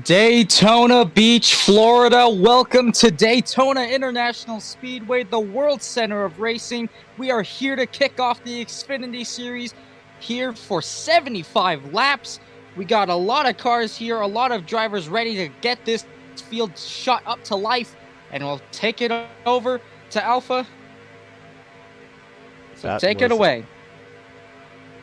Daytona Beach, Florida. Welcome to Daytona International Speedway, the world center of racing. We are here to kick off the Xfinity Series here for 75 laps. We got a lot of cars here, a lot of drivers ready to get this field shot up to life, and we'll take it over to Alpha. So take it away.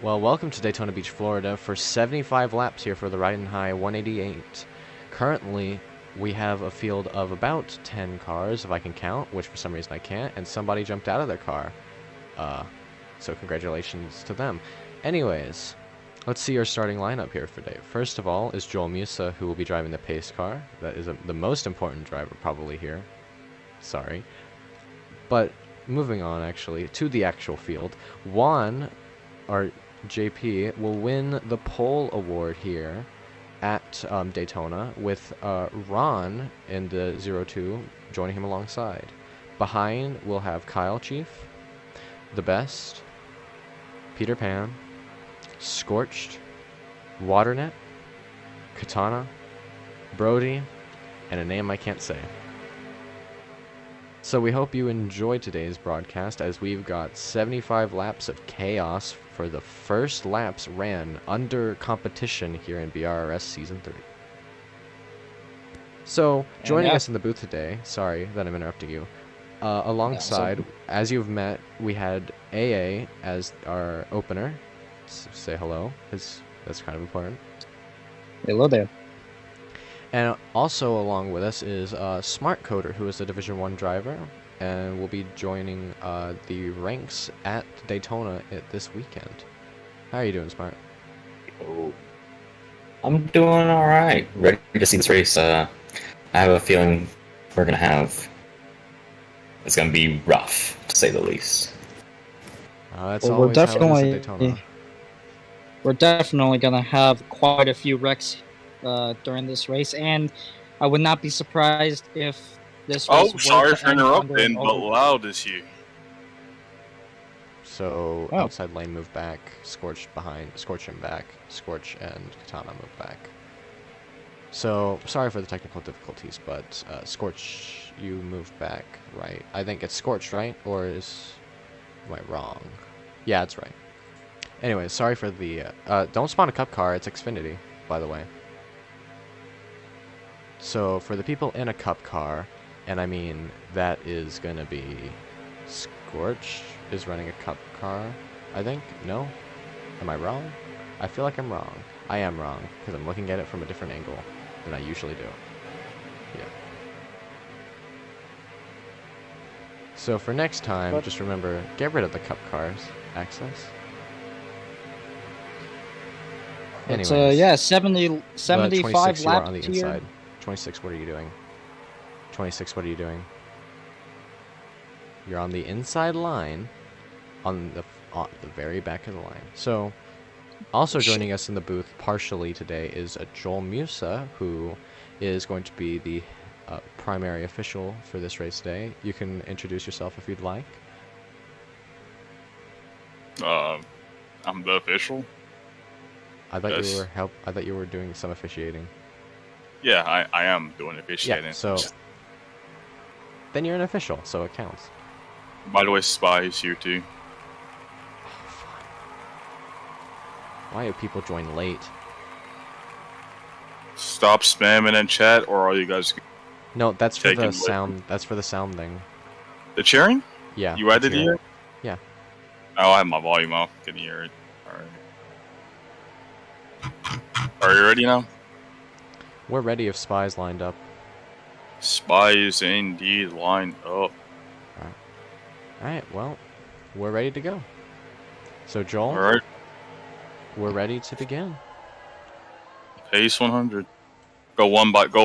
Well, welcome to Daytona Beach, Florida for 75 laps here for the Ridin 188. Currently, we have a field of about 10 cars, if I can count, which for some reason I can't, and somebody jumped out of their car. So congratulations to them. Anyways, let's see our starting lineup here for today. First of all is Joel Musa, who will be driving the pace car. That is the most important driver probably here. Sorry. But moving on, actually, to the actual field. Juan, our JP, will win the pole award here at Daytona, with Ron in the 02 joining him alongside. Behind, we'll have Kyle Chief, The Best, Peter Pan, Scorched, Waternet, Katana, Brody, and a name I can't say. So we hope you enjoyed today's broadcast, as we've got 75 laps of chaos for the first laps ran under competition here in BRRS Season 3. So, joining us in the booth today, sorry that I'm interrupting you, alongside, as you've met, we had AA as our opener. Say hello, because that's kind of important. Hello there. And also along with us is Smart Coder, who is a Division 1 driver, and will be joining the ranks at Daytona this weekend. How are you doing, Smart? Oh, I'm doing all right. Ready to see this race. I have a feeling it's gonna be rough, to say the least. That's always how it is at Daytona. We're definitely gonna have quite a few wrecks during this race, and I would not be surprised if this race sorry for interrupting, but Loud is here. So outside lane move back, Scorch behind, Scorch him back, Scorch and Katana move back. So sorry for the technical difficulties, but Scorch, you move back, right? I think it's Scorched, right? Or am I wrong? Yeah, it's right. Anyway, sorry for the don't spawn a cup car, it's Xfinity, by the way. So for the people in a cup car, and I mean that is gonna be Scorch is running a cup car, I think. No? Am I wrong? I feel like I'm wrong. I am wrong, because I'm looking at it from a different angle than I usually do. Yeah. So for next time, just remember, get rid of the cup cars access. Anyways, yeah, 75 laps on the inside. 26, what are you doing? 26, what are you doing? You're on the inside line, on the very back of the line. So, also joining us in the booth partially today is Joel Musa, who is going to be the primary official for this race today. You can introduce yourself if you'd like. I'm the official. I thought you were doing some officiating. Yeah, I am doing officiating. Yeah, so then you're an official, so it counts. By the way, Spy is here too. Oh, fine. Why do people join late? Stop spamming in chat, or are you guys? No, that's for the sound. That's for the sound thing. The cheering? Yeah. You added it here? Yeah. Oh, I have my volume off. Can you hear it? Alright. Are you ready now? We're ready if Spy's lined up. Spy is indeed lined up. Alright, well, we're ready to go. So Joel, Alright. We're ready to begin. Pace 100. Go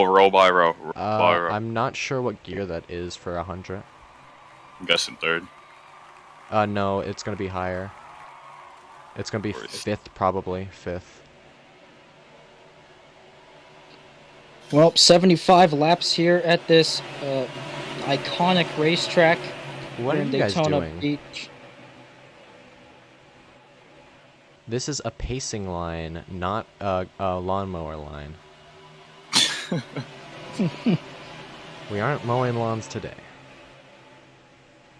row by row. I'm not sure what gear that is for 100. I'm guessing third. No, it's gonna be higher. It's gonna be fifth, probably. Fifth. Well, 75 laps here at this iconic racetrack. What are you guys doing? Beach. This is a pacing line, not a lawnmower line. We aren't mowing lawns today.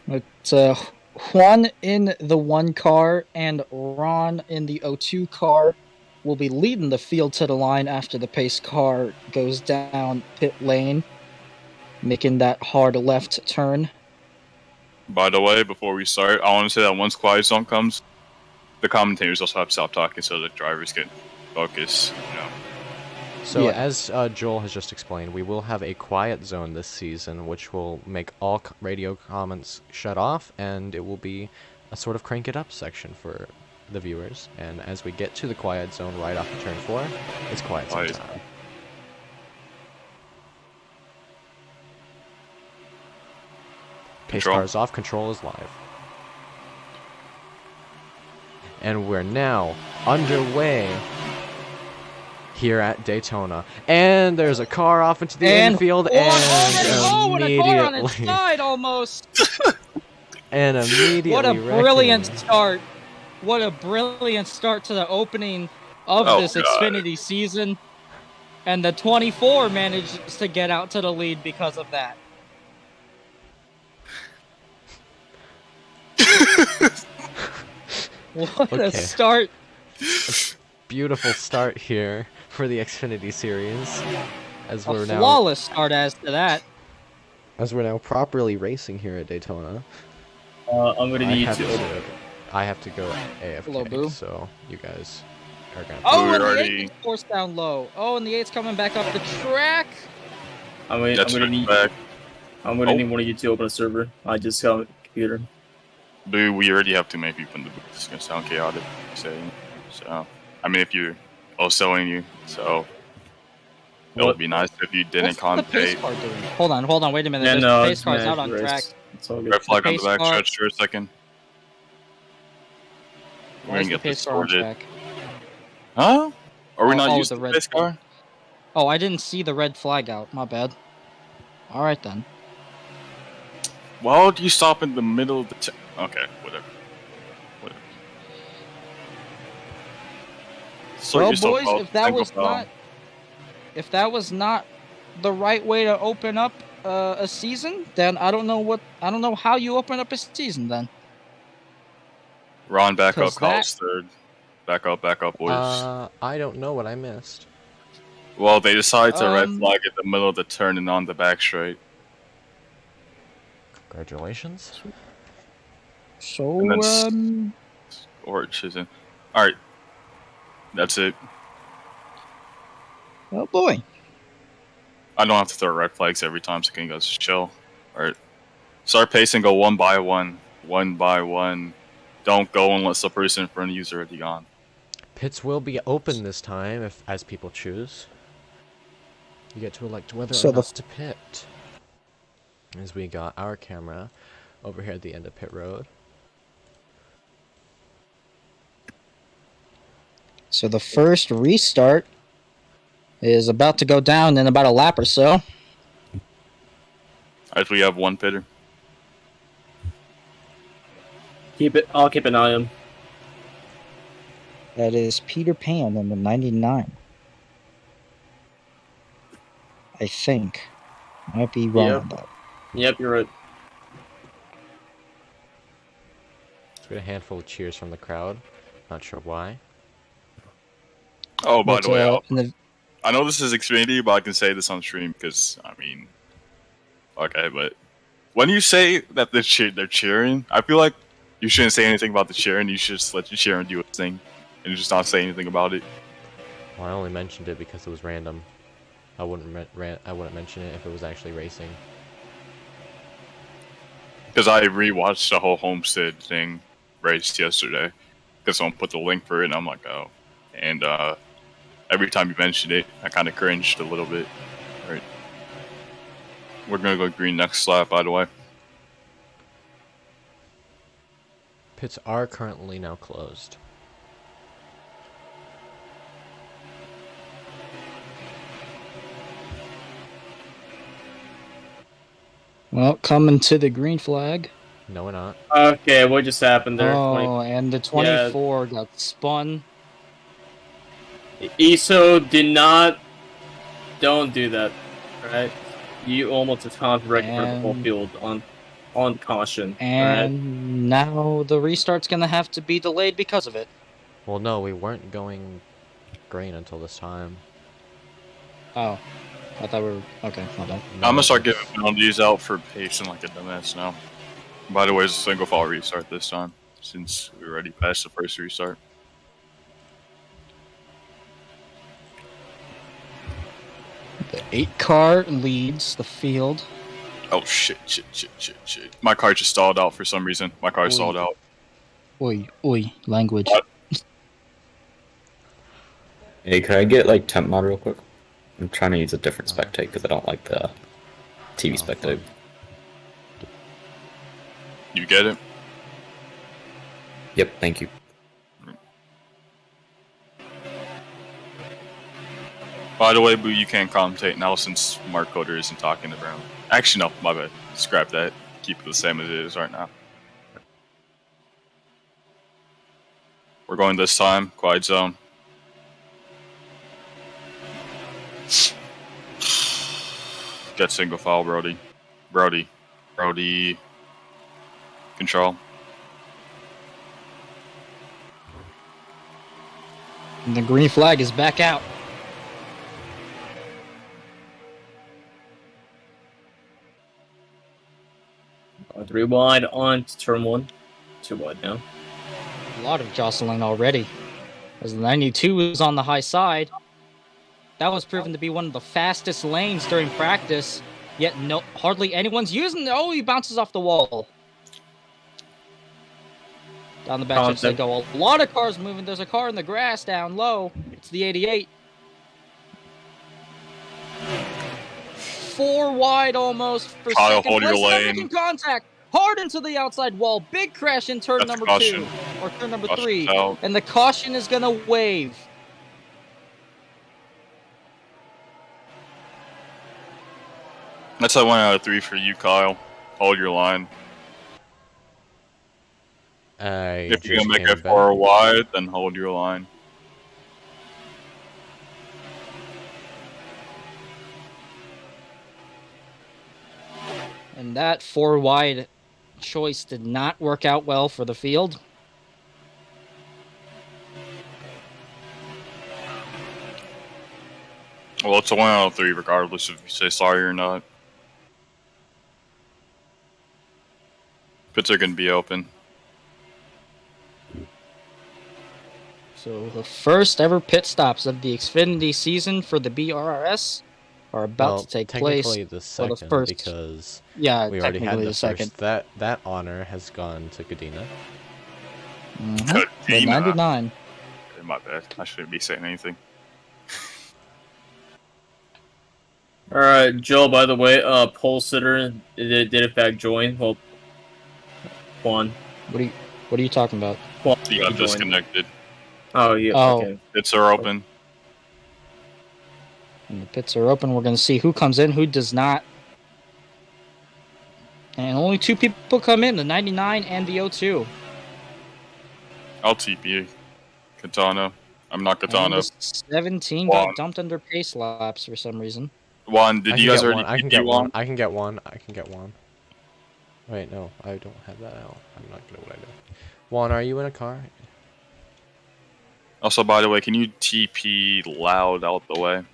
It's Juan in the 1 car and Ron in the 02 car will be leading the field to the line after the pace car goes down pit lane, making that hard left turn. By the way, before we start, I want to say that once quiet zone comes, the commentators also have to stop talking so the drivers can focus. You know. So Yeah. as Joel has just explained, we will have a quiet zone this season, which will make all radio comments shut off, and it will be a sort of crank it up section for the viewers. And as we get to the quiet zone right off of turn 4, it's quiet zone time. Pace car is off, control is live. And we're now underway here at Daytona. And there's a car off into the infield, and a car on its immediately... side almost! And immediately What a brilliant wrecking. start. What a brilliant start to the opening of this Xfinity season. And the 24 manages to get out to the lead because of that. What a start. Beautiful start here for the Xfinity series. As we're now flawless start as to that. As we're now properly racing here at Daytona. I'm gonna need I have to go AFK, Hello, Boo. so you guys are gonna... Oh, and the 8 is forced down low. Oh, and the 8's coming back up the track. I'm gonna need one of you to open a server. I just got a computer. Boo, we already have too many people in the booth. It's gonna sound chaotic. So, I mean, if you're also in you, so it would be nice if you didn't commentate. Hold on, wait a minute. The pace car's out on track. Red flag on the back stretch for a second. We're gonna get this sorted. Huh? Are we not using the pace car? Oh, I didn't see the red flag out. My bad. All right then. Why would you stop in the middle of the? Okay, whatever. Well, boys, if that was not the right way to open up a season, then I don't know how you open up a season then. Ron, back up, calls third. Back up, boys. I don't know what I missed. Well, they decided to red flag at the middle of the turn and on the back straight. Congratulations. So, Orange isn't. Alright. That's it. Oh boy. I don't have to throw red flags every time, so can you guys just chill? Alright. Start pacing, go one by one. One by one. Don't go unless the person in front of you is already gone. Pits will be open this time, as people choose. You get to elect whether or not to pit. As we got our camera over here at the end of pit road. So the first restart is about to go down in about a lap or so. As we have one pitter. I'll keep an eye on him. That is Peter Pan in the 99. I think. Might be wrong on that. Yep, you're right. Let's get a handful of cheers from the crowd. Not sure why. Oh, by the way, I know this is Xfinity, but I can say this on stream because, I mean, okay, but when you say that they're cheering, I feel like you shouldn't say anything about the cheering. You should just let the cheering do its thing and just not say anything about it. Well, I only mentioned it because it was random. I wouldn't mention it if it was actually racing. Because I rewatched the whole Homestead thing race yesterday. Because someone put the link for it, and I'm like, oh. And every time you mentioned it, I kind of cringed a little bit. All right. We're going to go green next lap, by the way. Pits are currently now closed. Well, coming to the green flag. No, we're not. Okay, what just happened there? Oh, and the 24 got spun. ESO did not don't do that. Alright? You almost a time record for the whole field on caution. And now the restart's gonna have to be delayed because of it. Well, no, we weren't going green until this time. Oh. I thought we were... Okay, hold on. No, I'm gonna start giving penalties out for pacing like a dumbass now. By the way, it's a single file restart this time, since we already passed the first restart. The 8 car leads the field. Oh shit. My car just stalled out for some reason. My car stalled out. Oi, language. What? Hey, could I get like temp mod real quick? I'm trying to use a different spectate because I don't like the TV spectate. You get it? Yep, thank you. By the way, Boo, you can't commentate now since Mark Coder isn't talking around. Actually, no, my bad. Scrap that. Keep it the same as it is right now. We're going this time, quiet zone. Get single file, Brody. Brody. Control. And the green flag is back out. Three wide on to turn 1. 2 wide now. A lot of jostling already. As the 92 is on the high side. That was proven to be one of the fastest lanes during practice. Yet hardly anyone's using it. Oh, he bounces off the wall. Down the back they go. A lot of cars moving. There's a car in the grass down low. It's the 88. 4 wide almost for Kyle, second hold your place. lane. Making contact. Hard into the outside wall. Big crash in turn number 2. Or turn number 3. Out. And the caution is going to wave. That's a 1 out of 3 for you, Kyle. Hold your line. If you're gonna make it 4 wide, then hold your line. And that 4 wide choice did not work out well for the field. Well, it's a 1 out of 3 regardless if you say sorry or not. Pits are gonna be open. So the first ever pit stops of the Xfinity season for the BRRS are about to take place. Technically the second, for the first, because we already had the second. first. That honor has gone to Kadena. The 99. My bad. I shouldn't be saying anything. Alright, Joe, by the way, pole sitter did in fact join. Well, Juan. What are you talking about? Juan, You got disconnected. Oh, yeah, okay. Pits are open. And the pits are open. We're going to see who comes in, who does not. And only 2 people come in, the 99 and the 02. I'll TP Katana. I'm not Katana. And the 17 got dumped under pace laps for some reason. Juan, did you guys already I can TP get one? I can get one. Wait, no, I don't have that out. I'm not good at what I do. Juan, are you in a car? Also, by the way, can you TP Loud out the way?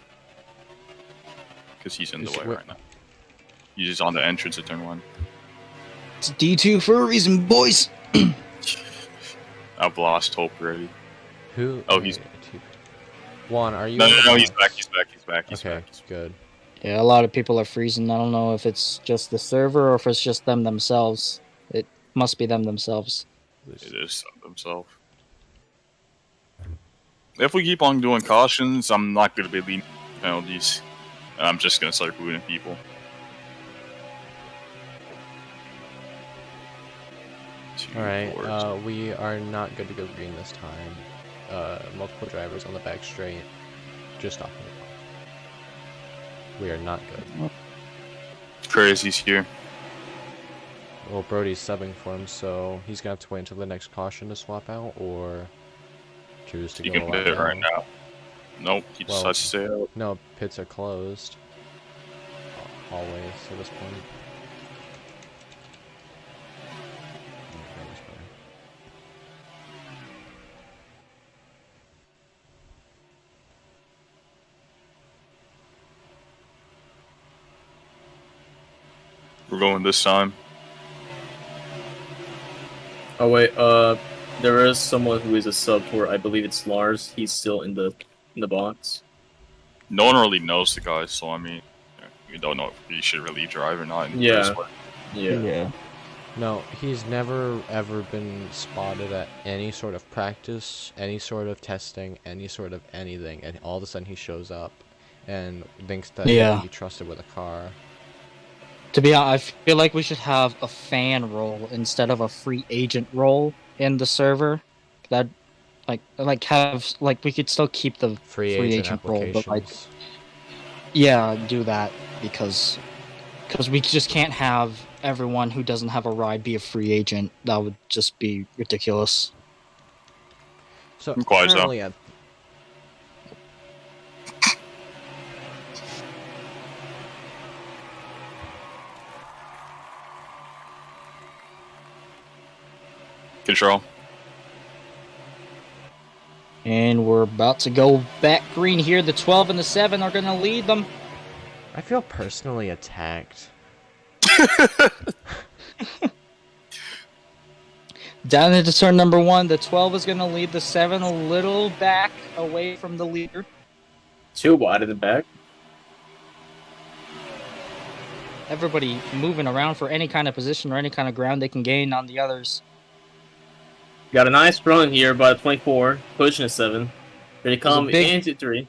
Because he's in the way right now. He's just on the entrance of turn 1. It's D2 for a reason, boys. I've lost hope already. Who? Oh, he's... Juan, are you? No, he's back. He's back. Okay, good. Yeah, a lot of people are freezing. I don't know if it's just the server or if it's just them themselves. It must be them themselves. It is themselves. If we keep on doing cautions, I'm not going to be leading penalties. I'm just going to start booting people. Alright, we are not good to go green this time. Multiple drivers on the back straight. Just off the clock. We are not good. Crazy's here. Well, Brody's subbing for him, so he's going to have to wait until the next caution to swap out, or choose to You go can bid it right now. Nope, he Well, decides to stay out. No, pits are closed. Always at this point. We're going this time. Oh wait, there is someone who is a sub for, I believe it's Lars. He's still in the box. No one really knows the guy, so I mean, you don't know if he should really drive or not. In the Yeah. first place. Yeah. No, he's never ever been spotted at any sort of practice, any sort of testing, any sort of anything, and all of a sudden he shows up and thinks that he can be trusted with a car. To be honest, I feel like we should have a fan role instead of a free agent role in the server. That, we could still keep the Free agent role, applications. but yeah, do that because we just can't have everyone who doesn't have a ride be a free agent. That would just be ridiculous. So Quite so. currently at Control. And we're about to go back green here. The 12 and the 7 are going to lead them. I feel personally attacked. Down into turn number 1, the 12 is going to lead the 7 a little back away from the leader. Too wide in the back. Everybody moving around for any kind of position or any kind of ground they can gain on the others. Got a nice run here by the 24, pushing a 7. Ready to come into 3.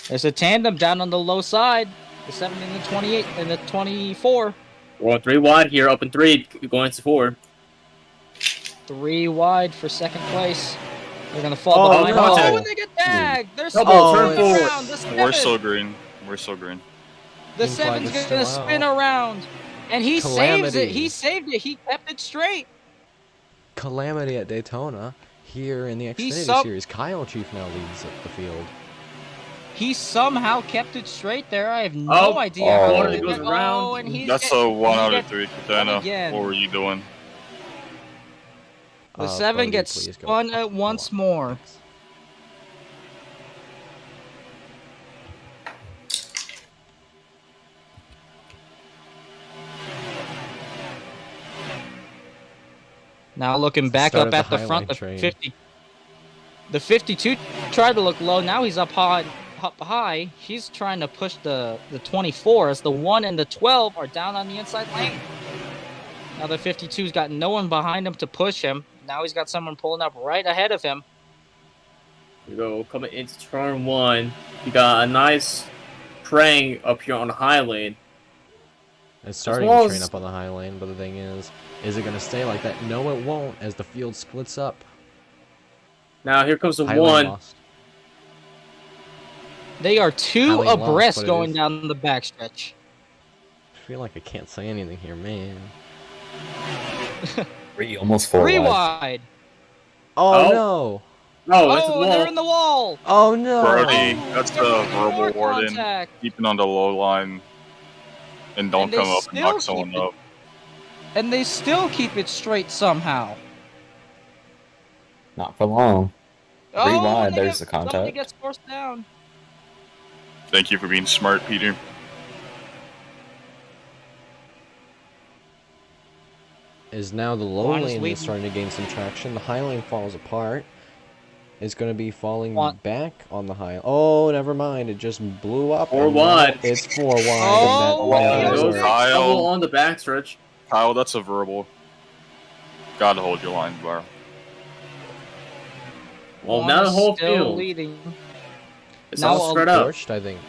There's a tandem down on the low side. The 7 and the 28 and the 24. We're on 3 wide here, up in 3, going to 4. 3 wide for second place. They're going to fall behind. no. Oh, and they get tagged. They're Double, spinning turn forward. around. The 7. We're so green. We're so green. The Green flag 7's is going still to spin around. And he saves Calamity. it. He saved it. He kept it straight. Calamity at Daytona. Here in the He's Xfinity Series, Kyle Chief now leads the field. He somehow kept it straight there. I have no idea Oh. how It goes around. And he's That's get- a 1 he out of gets 3, spun Katana. again. What were you doing? The 7 Bodie, gets please go. spun at once more. Now looking back Start up of at the the front, the highlight train. 50. The 52 tried to look low. Now he's up high. He's trying to push the 24 as the 1 and the 12 are down on the inside lane. Now the 52's got no one behind him to push him. Now he's got someone pulling up right ahead of him. Here we go, coming into turn 1. You got a nice train up here on the high lane. It's starting well to as- train up on the high lane, but the thing is it going to stay like that? No, it won't, as the field splits up. Now here comes the High lane 1. lost. They are 2 Highly lost, abreast but it going is- down the backstretch. I feel like I can't say anything here, man. 3, almost 4 3 wide. wide. Oh, Oh. no! Oh, into the Oh, wall. they're in the wall. Oh no! Brody, Oh, that's they're the making more verbal warden. contact. Keeping on the low line. And don't And they come up and still knock someone keep it- up. And they still keep it straight somehow. Not for long. 3 wide, and they there's the somebody contact. gets forced down. Thank you for being smart, Peter. Is now the low Juan is lane leading. that's starting to gain some traction. The high lane falls apart. It's going to be falling Juan- back on the high. Oh, never mind. It just blew up. 4 and now wide. It's 4 wide. Oh, and There that goes works. Kyle. double on the backstretch. Kyle, that's a verbal. Gotta hold your line, bro. Well, Juan now the is whole still field. leading. It's Now all spread up. Scorched, I think.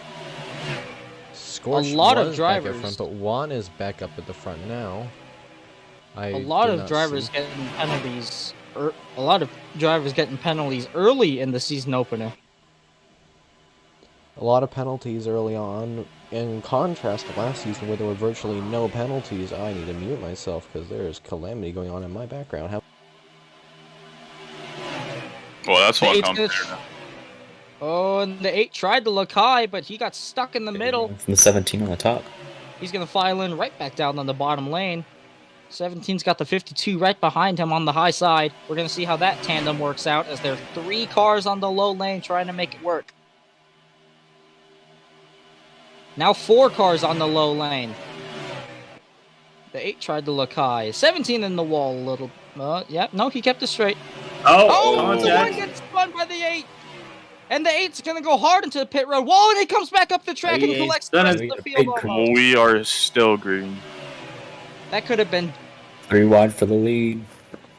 Scorched lot of was back drivers- at front, but Juan is back up at the front now. A lot of drivers getting penalties. A lot of drivers getting penalties early in the season opener. A lot of penalties early on. In contrast to last season, where there were virtually no penalties. I need to mute myself because there is calamity going on in my background. Well, that's what It's I'm gonna- here now. Oh, and the 8 tried to look high, but he got stuck in the middle. From the 17 on the top. He's going to file in right back down on the bottom lane. 17's got the 52 right behind him on the high side. We're going to see how that tandem works out as there are 3 cars on the low lane trying to make it work. Now 4 cars on the low lane. The 8 tried to look high. 17 in the wall a little. Yeah, no, he kept it straight. Oh, The 1 gets spun by the 8. And the 8's going to go hard into the pit road. Whoa, and he comes back up the track and collects the rest of the field almost. We are still green. That could have been 3 wide for the lead.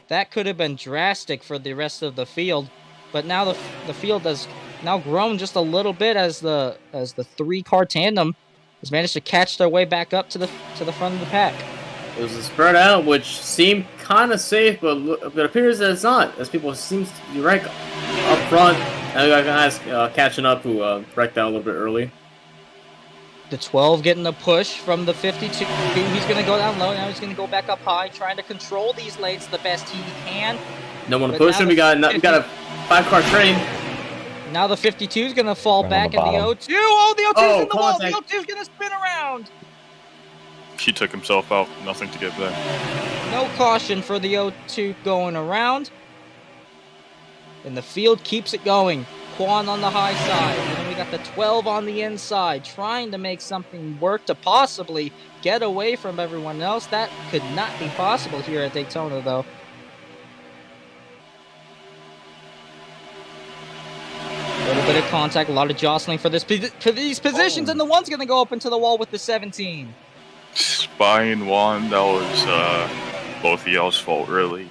That could have been drastic for the rest of the field, but now the field has now grown just a little bit as the 3-car tandem has managed to catch their way back up to the front of the pack. It was a spread out, which seemed kind of safe, but it appears that it's not, as people seem to be right up front. And we got guys catching up who wrecked out a little bit early. The 12 getting a push from the 52. He's going to go down low. Now he's going to go back up high, trying to control these lanes the best he can. No one to push him. We got a 5-car train. Now the 52 is going to fall back in the O2. Oh, the O2 is in the wall. The O2 is going to spin around. He took himself out. Nothing to give there. No caution for the O2 going around. And the field keeps it going. Quan on the high side. And then we got the 12 on the inside, trying to make something work to possibly get away from everyone else. That could not be possible here at Daytona, though. A little bit of contact, a lot of jostling for these positions, and the 1's going to go up into the wall with the 17. Spying 1, that was both of y'all's fault, really.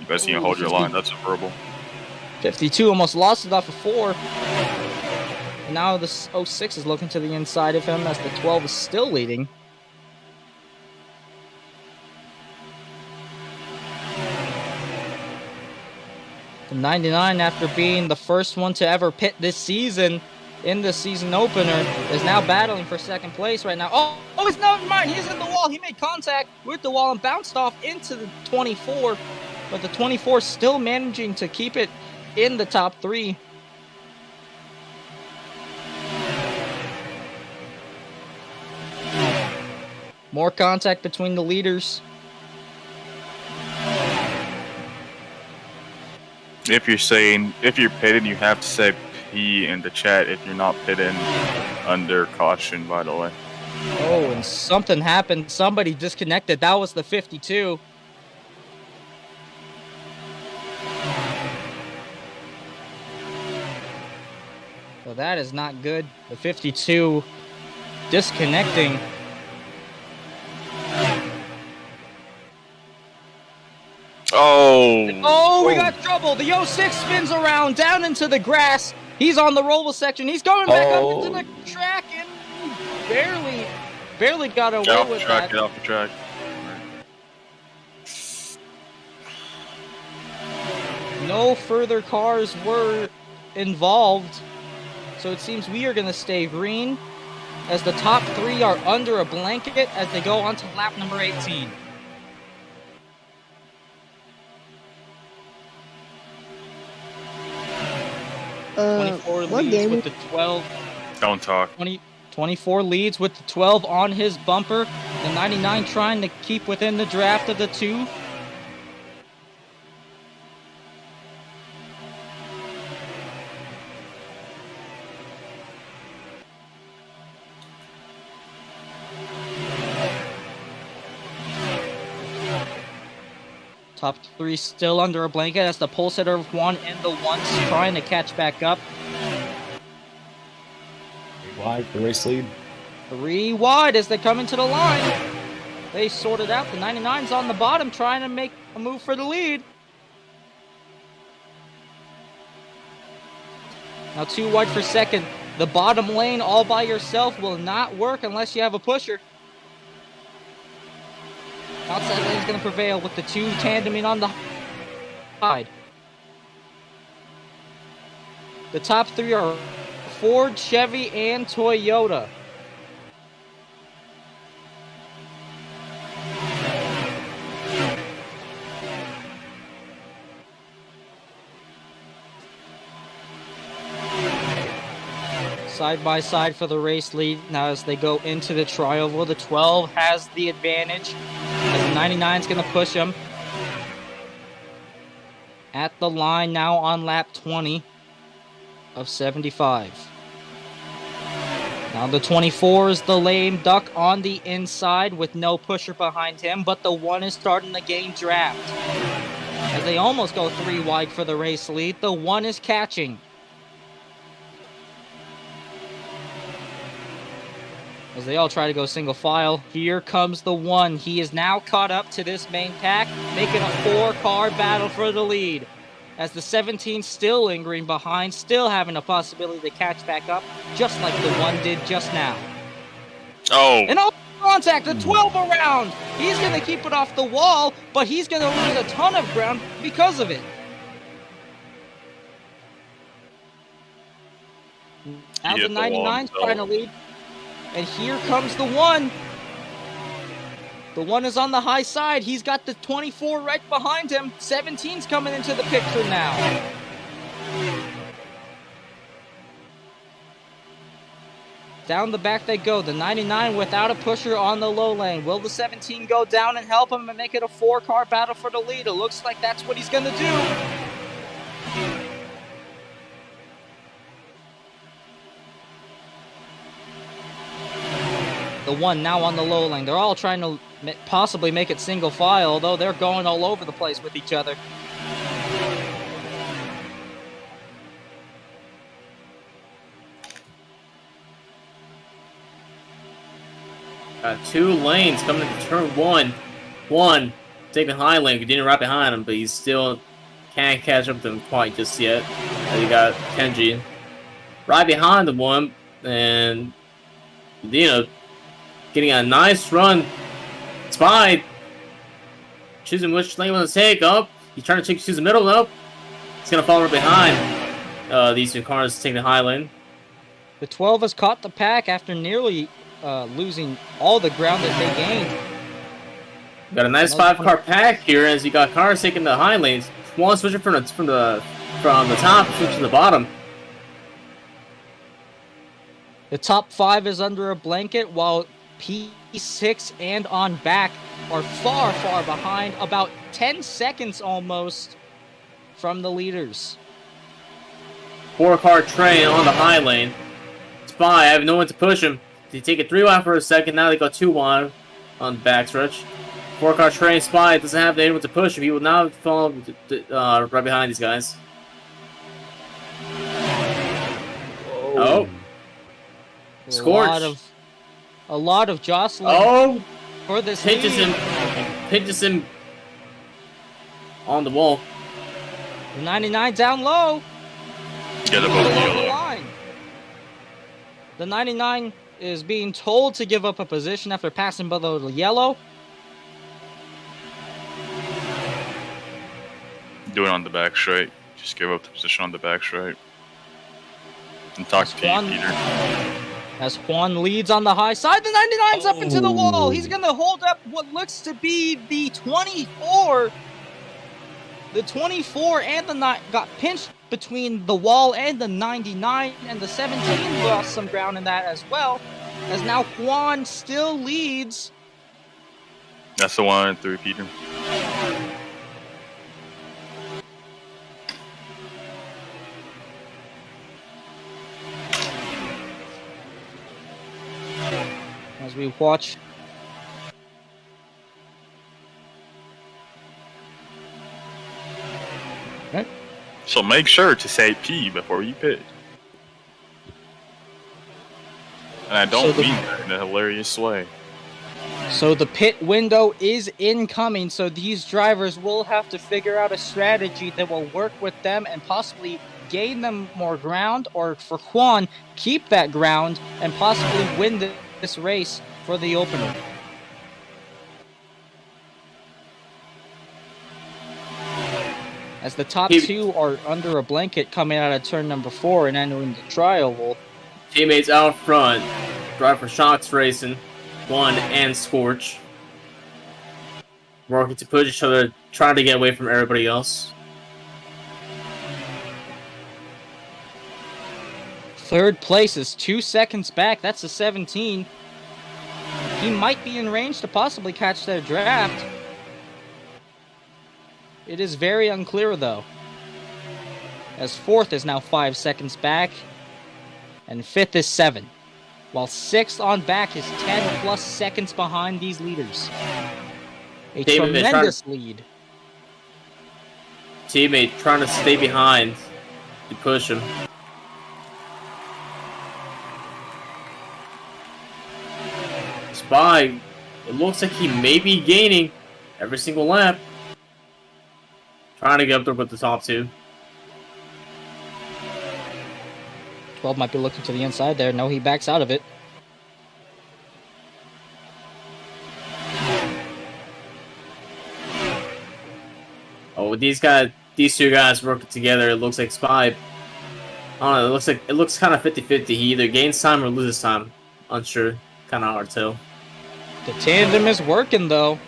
You guys need to hold your line. That's a verbal. 52 almost lost it off of 4. And now the 06 is looking to the inside of him as the 12 is still leading. The 99, after being the first one to ever pit this season in the season opener, is now battling for second place right now. Oh, he's never mind. He's in the wall. He made contact with the wall and bounced off into the 24. But the 24 still managing to keep it in the top 3. More contact between the leaders. If you're pitting, you have to say P in the chat if you're not pitting under caution, by the way. Oh, and something happened. Somebody disconnected. That was the 52. Well, that is not good. The 52 disconnecting. Oh, we got trouble. The 06 spins around down into the grass. He's on the roll section. He's going back up into the track and barely got away with that. Get off the track. No further cars were involved. So it seems we are going to stay green as the top 3 are under a blanket as they go on to lap number 18. Leads with the 12. Don't talk. 24 leads with the 12 on his bumper. The 99 trying to keep within the draft of the 2. Top 3 still under a blanket as the pole sitter of 1 and the 1's trying to catch back up. 3 wide for the race lead. 3 wide as they come into the line. They sort it out. The 99's on the bottom trying to make a move for the lead. Now 2 wide for second. The bottom lane all by yourself will not work unless you have a pusher. Outside lane is going to prevail with the 2 tandeming on the side. The top 3 are Ford, Chevy, and Toyota. Side by side for the race lead. Now as they go into the tri-oval, the 12 has the advantage. As the 99 is going to push him. At the line now on lap 20 of 75. Now the 24 is the lame duck on the inside with no pusher behind him, but the 1 is starting to gain draft. As they almost go 3 wide for the race lead, the 1 is catching. As they all try to go single file, here comes the 1. He is now caught up to this main pack, making a 4-car battle for the lead. As the 17 still lingering behind, still having a possibility to catch back up, just like the 1 did just now. Oh. And open contact, the 12 around. He's going to keep it off the wall, but he's going to lose a ton of ground because of it. Now the 99's trying to lead. And here comes the 1. The 1 is on the high side. He's got the 24 right behind him. 17's coming into the picture now. Down the back they go. The 99 without a pusher on the low lane. Will the 17 go down and help him and make it a 4-car battle for the lead? It looks like that's what he's going to do. The 1 now on the low lane. They're all trying to possibly make it single file, although they're going all over the place with each other. Got 2 lanes coming into turn 1. 1 taking high lane, continuing right behind him, but he still can't catch up to him quite just yet. And you got Kenji right behind the 1, and getting a nice run. Spy choosing which lane he wants to take. Up. He's trying to choose the middle. Up. He's gonna fall right behind these 2 cars taking the high lane. The 12 has caught the pack after nearly losing all the ground that they gained. Got a nice 5-car pack here as you got cars taking the high lanes. One switching from the top, switching to the bottom. The top 5 is under a blanket, while P6 and on back are far, far behind, about 10 seconds almost from the leaders. 4-car train on the high lane. Spy, I have no one to push him. They take it 3 wide for a second, now they go 2 wide on the backstretch. 4-car train, Spy doesn't have anyone to push him. He will now fall right behind these guys. Oh. Scorch. A lot of jostling. Oh! For this pinches him on the wall. The 99 down low. Get above the yellow. Line. The 99 is being told to give up a position after passing below the yellow. Do it on the back straight. Just give up the position on the back straight. And talk to Peter. As Juan leads on the high side, the 99's up into the wall. He's going to hold up what looks to be the 24. The 24 and the 9 got pinched between the wall and the 99, and the 17 lost some ground in that as well. As now Juan still leads. That's the 1 and 3, Peter. As we watch. Okay. So make sure to say P before you pit. And I don't mean that in a hilarious way. So the pit window is incoming, so these drivers will have to figure out a strategy that will work with them and possibly gain them more ground, or for Juan, keep that ground and possibly win this race for the opener. As the top 2 are under a blanket coming out of turn number 4 and entering the tri-oval. Teammates out front. Driver Shocks Racing. 1 and Scorch. Working to push each other, trying to get away from everybody else. Third place is 2 seconds back. That's a 17. He might be in range to possibly catch their draft. It is very unclear, though, as fourth is now 5 seconds back, and fifth is 7, while sixth on back is 10 plus seconds behind these leaders. A tremendous lead. Teammate trying to stay behind to push him. Spy, it looks like he may be gaining every single lap. Trying to get up there with the top two. 12 might be looking to the inside there. No, he backs out of it. Oh, with these two guys working together, it looks like Spy. I don't know, it looks kind of 50-50. He either gains time or loses time. Unsure. Kind of hard to tell. The tandem is working, though.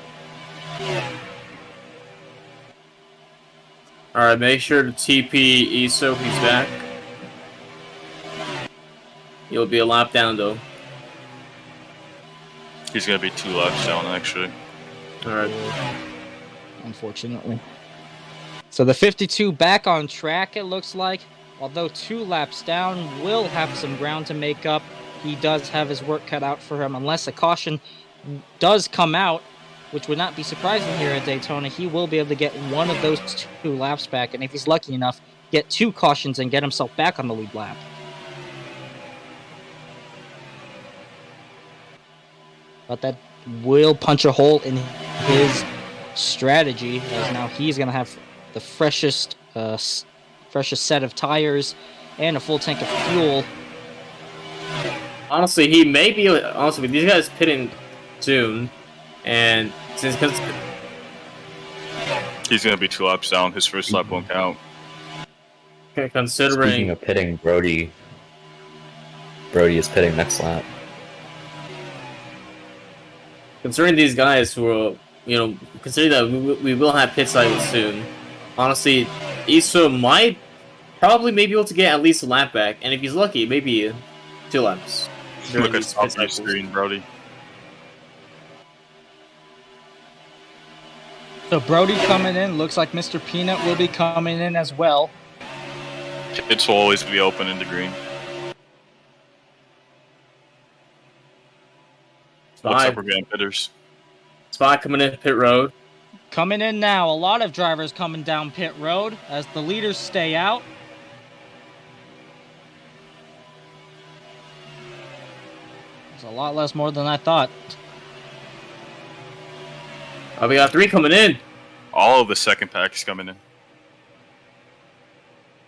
Alright, make sure to TP Iso if he's back. He'll be a lap down, though. He's gonna be 2 laps down, actually. Alright. Unfortunately. So the 52 back on track, it looks like. Although 2 laps down, will have some ground to make up. He does have his work cut out for him. Unless a caution does come out, which would not be surprising here at Daytona, he will be able to get one of those 2 laps back. And if he's lucky enough, get 2 cautions and get himself back on the lead lap. But that will punch a hole in his strategy, as now he's going to have the freshest set of tires and a full tank of fuel. Honestly, he may be. Honestly, these guys pitting soon, and since he's gonna be 2 laps down, his first lap won't count. Considering Speaking of pitting, Brody is pitting next lap. Considering these guys who are, considering that we will have pit cycles soon, honestly, Iso might probably may be able to get at least a lap back, and if he's lucky, maybe 2 laps. Look at the top of your screen, Brody. So Brody coming in, looks like Mr. Peanut will be coming in as well. Pits will always be open in the green. Looks like we're getting pitters. Spot coming in pit road. Coming in now, a lot of drivers coming down pit road as the leaders stay out. It's a lot less more than I thought. Oh, we got 3 coming in. All of the second pack is coming in.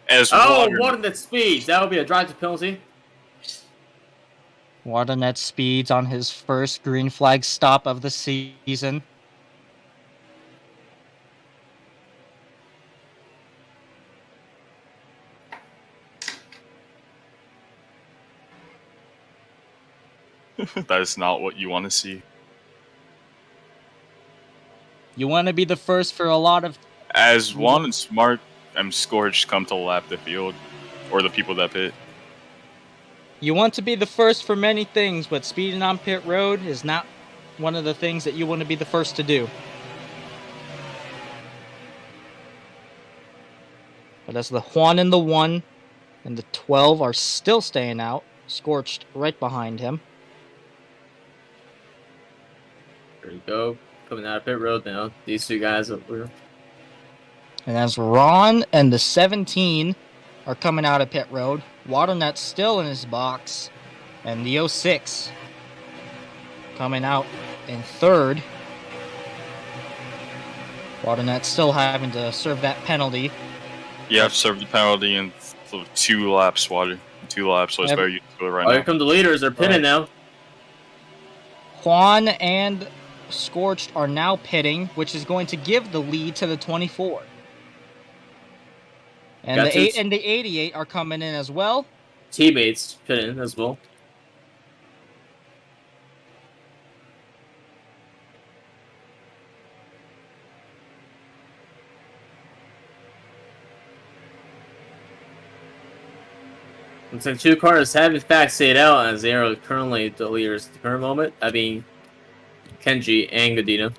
As Waternet speeds. That would be a drive to penalty. Waternet speeds on his first green flag stop of the season. That is not what you want to see. You want to be the first for a lot of... As Juan and Smart and Scorch come to lap the field, or the people that pit. You want to be the first for many things, but speeding on pit road is not one of the things that you want to be the first to do. But as the Juan and the 1 and the 12 are still staying out, Scorched right behind him. There you go. Coming out of pit road now. These 2 guys up here. And as Ron and the 17 are coming out of pit road, Waternet's still in his box, and the 06 coming out in third. Waternet still having to serve that penalty. You have to serve the penalty in 2 laps, Water. 2 laps, so it's better you do it right now. Here come the leaders. They're pitting now. Juan and Scorched are now pitting, which is going to give the lead to the 24. And the 8 and the 88 are coming in as well. Teammates pitting as well. Looks like two cars have in fact stayed out as they are currently the leaders at the current moment. That being Kenji and Godina.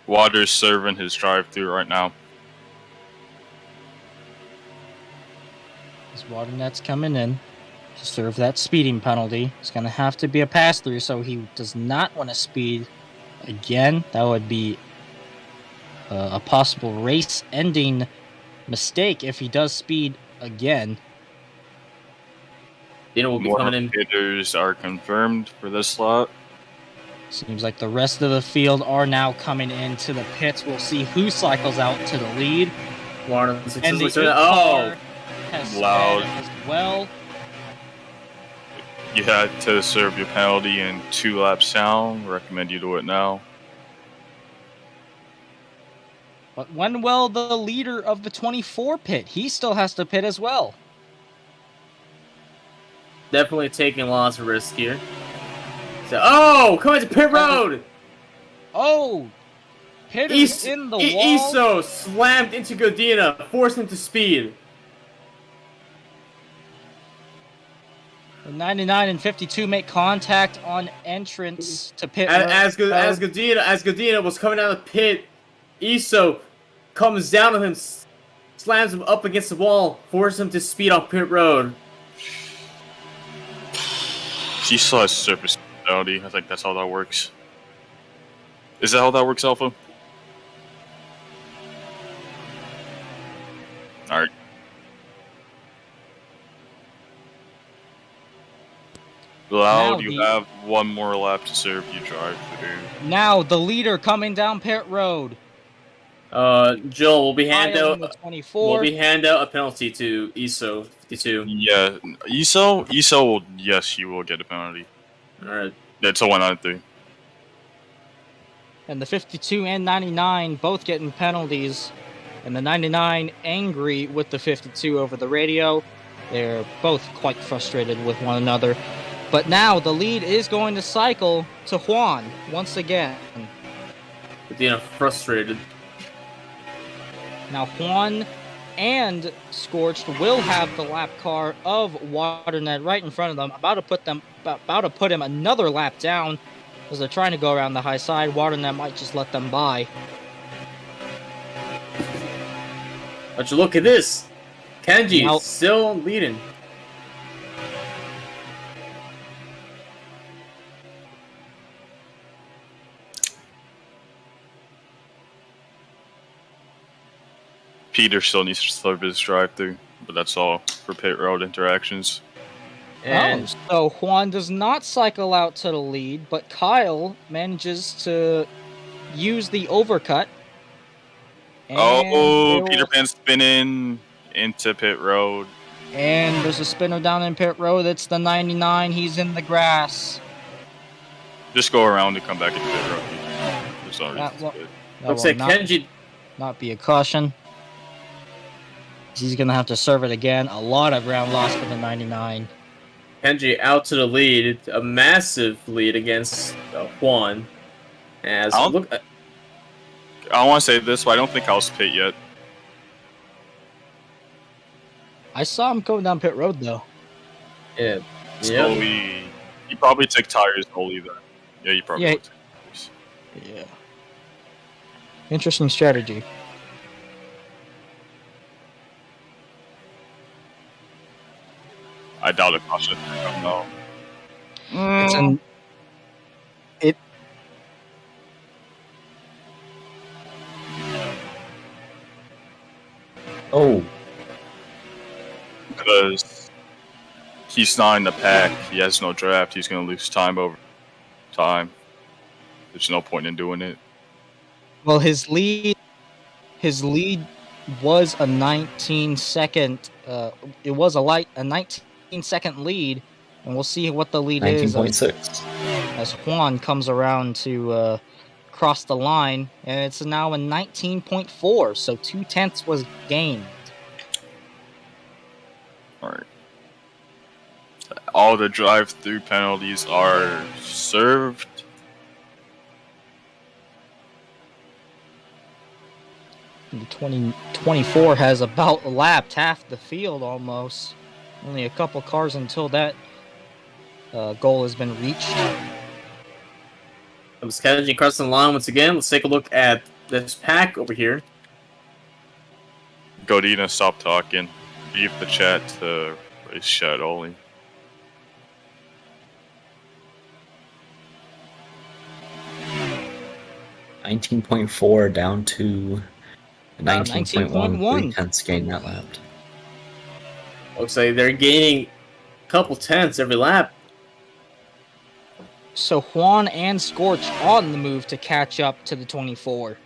Water's serving his drive-through right now. His water net's coming in to serve that speeding penalty. It's going to have to be a pass-through, so he does not want to speed again. That would be a possible race-ending mistake if he does speed again. Dina will be More coming in. hitters are confirmed for this slot. Seems like the rest of the field are now coming into the pits. We'll see who cycles out to the lead. Warner And the successfully eight started. car has Loud. sped as well. You had to serve your penalty in 2 laps down. Recommend you do it now. But when will the leader of the 24 pit? He still has to pit as well. Definitely taking lots of risk here. So, coming to pit road! Oh! Pitter's in the wall. Iso slammed into Godina, forced him to speed. The 99 and 52 make contact on entrance to pit road. As Godina was coming out of the pit, Iso comes down on him, slams him up against the wall, forces him to speed off pit road. She still has surface penalty. I think that's how that works. Is that how that works, Alpha? Alright. Loud, Now you have 1 more lap to serve you drive through. Now the leader coming down pit road. Joel will be hand Kyle out. in the 24. Will be hand out a penalty to Iso 52. Yeah, Iso will, yes, you will get a penalty. Alright. It's a 1 out of 3. And the 52 and 99 both getting penalties. And the 99 angry with the 52 over the radio. They're both quite frustrated with one another. But now the lead is going to cycle to Juan once again. Godina frustrated. Now Juan and Scorched will have the lap car of Waternet right in front of them, about to put him another lap down as they're trying to go around the high side. Waternet might just let them by. But you look at this. Kenji Now- still leading. Peter still needs to serve his drive through, but that's all for pit road interactions. And So Juan does not cycle out to the lead, but Kyle manages to use the overcut. And Oh, they Peter will- Pan spinning into pit road. And there's a spinner down in pit road. It's the 99. He's in the grass. Just go around and come back into pit road. There's no reason That to will- do it. That looks will like not, Kenji. not be a caution. He's going to have to serve it again. A lot of ground loss for the 99. Kenji out to the lead, a massive lead against Juan. As I'll- look, I don't want to say this, but I don't think I'll pit yet. I saw him going down pit road, though. yeah, Slowly. You probably took tires slowly then. Yeah, you probably Yeah. would take tires. Yeah. Interesting strategy. I doubt it, caution. No. It's an... It... Oh, Because he's not in the pack. He has no draft. He's going to lose time over time. There's no point in doing it. Well, his lead was a 19-second. It was a 19-second lead, and we'll see what the lead is 19.6. as Juan comes around to cross the line, and it's now a 19.4. So 0.2 was gained. Alright. All the drive-through penalties are served. The 2024 has about lapped half the field almost. Only a couple cars until that goal has been reached. I'm sketching across the line once again. Let's take a look at this pack over here. Godina, stop talking. Leave the chat to race chat only. $19.4 down to 19.1. 19.1. 3/10 gain that lap. Looks like they're gaining a couple tenths every lap. So Juan and Scorch on the move to catch up to the 24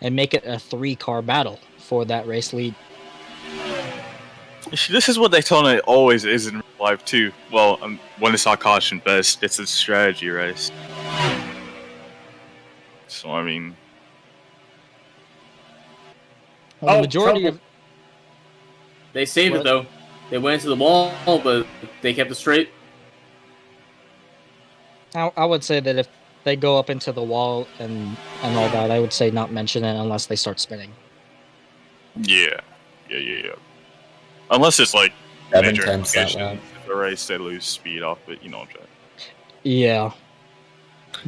and make it a 3-car battle for that race lead. This is what Daytona always is in real life too. Well, when it's on caution best, it's a strategy race. So I mean, Well, the majority trouble. of They saved What? it though. They went into the wall, but they kept it straight. I would say that if they go up into the wall and all that, I would say not mention it unless they start spinning. yeah. Unless it's like 7 major tenths that implications. lap. If the race they lose speed off it, you know what I'm saying. Yeah.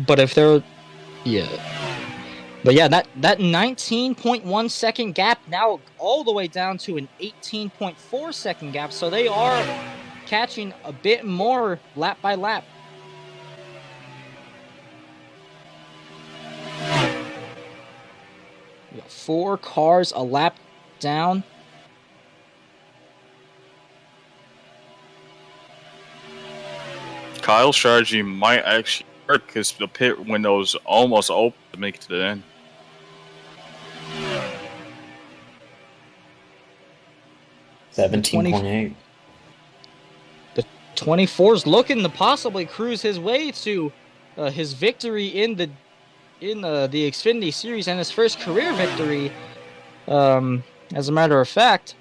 But if they're... Yeah. But yeah, that 19.1 second gap now all the way down to an 18.4 second gap. So they are catching a bit more lap by lap. We got 4 cars a lap down. Kyle's strategy might actually work because the pit window's almost open to make it to the end. $17.8. 24's looking to possibly cruise his way to his victory in the Xfinity Series and his first career victory. As a matter of fact,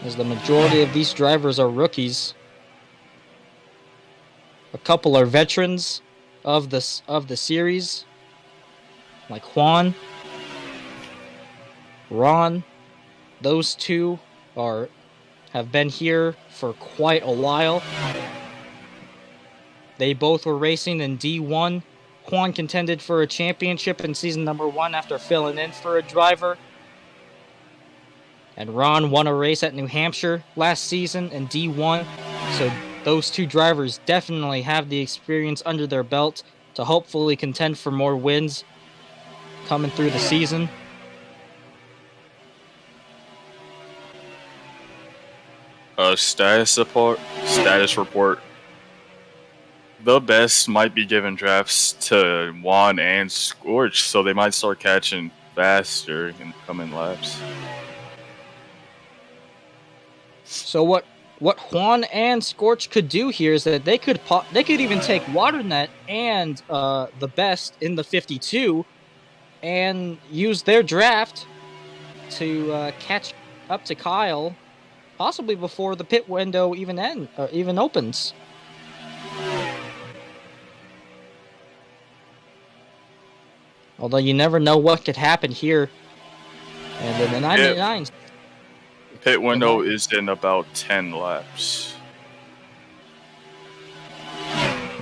as the majority of these drivers are rookies. A couple are veterans of the series, like Juan, Ron. Those two have been here for quite a while. They both were racing in D1. Juan contended for a championship in season number 1 after filling in for a driver. And Ron won a race at New Hampshire last season in D1. So those two drivers definitely have the experience under their belt to hopefully contend for more wins coming through the season. Status report. The best might be giving drafts to Juan and Scorch, so they might start catching faster in coming laps. So what Juan and Scorch could do here is that they could even take WaterNet and the best in the 52 and use their draft to catch up to Kyle, possibly before the pit window even opens. Although you never know what could happen here. And then the 99. Pit window is in about 10 laps.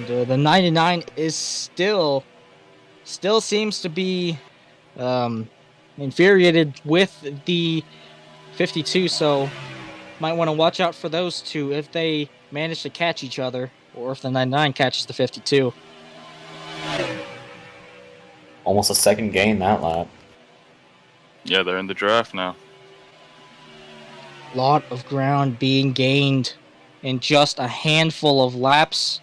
The 99 is still seems to be infuriated with the 52, so might want to watch out for those two if they manage to catch each other, or if the 99 catches the 52. Almost a second gain that lap. Yeah, they're in the draft now. Lot of ground being gained in just a handful of laps.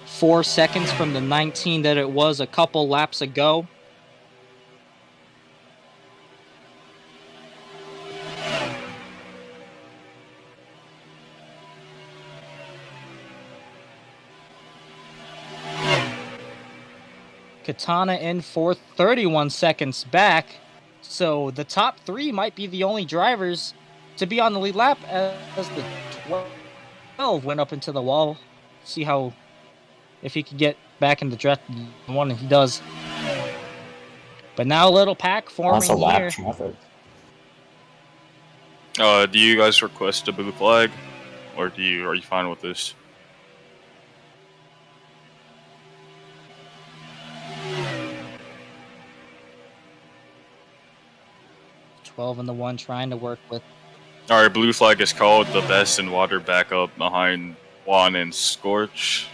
4 seconds from the 19 that it was a couple laps ago. Katana in fourth, 31 seconds back. So the top 3 might be the only drivers to be on the lead lap as the 12 went up into the wall. See how if he could get back in the draft one, and he does. But now a little pack forming That's a here. lap traffic. Do you guys request a blue flag, or are you fine with this? 12 and the 1 trying to work with. All right, blue flag is called. The best in water backup behind Juan and Scorch.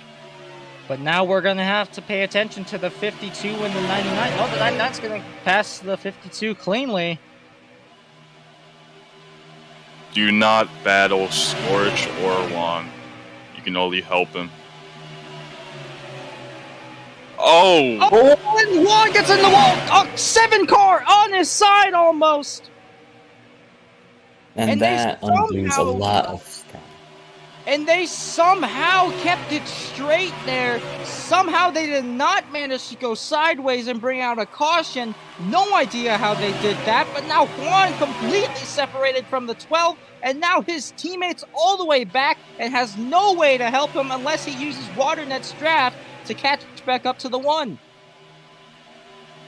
But now we're going to have to pay attention to the 52 and the 99. Oh, the 99's going to pass the 52 cleanly. Do not battle Scorch or Juan. You can only help him. Oh! Oh, and Juan gets in the wall. Oh, 7 car on his side almost. And they that undoes a somehow- lot of stuff. And they somehow kept it straight there. Somehow they did not manage to go sideways and bring out a caution. No idea how they did that, but now Juan completely separated from the 12, and now his teammate's all the way back and has no way to help him unless he uses WaterNet's draft to catch back up to the 1.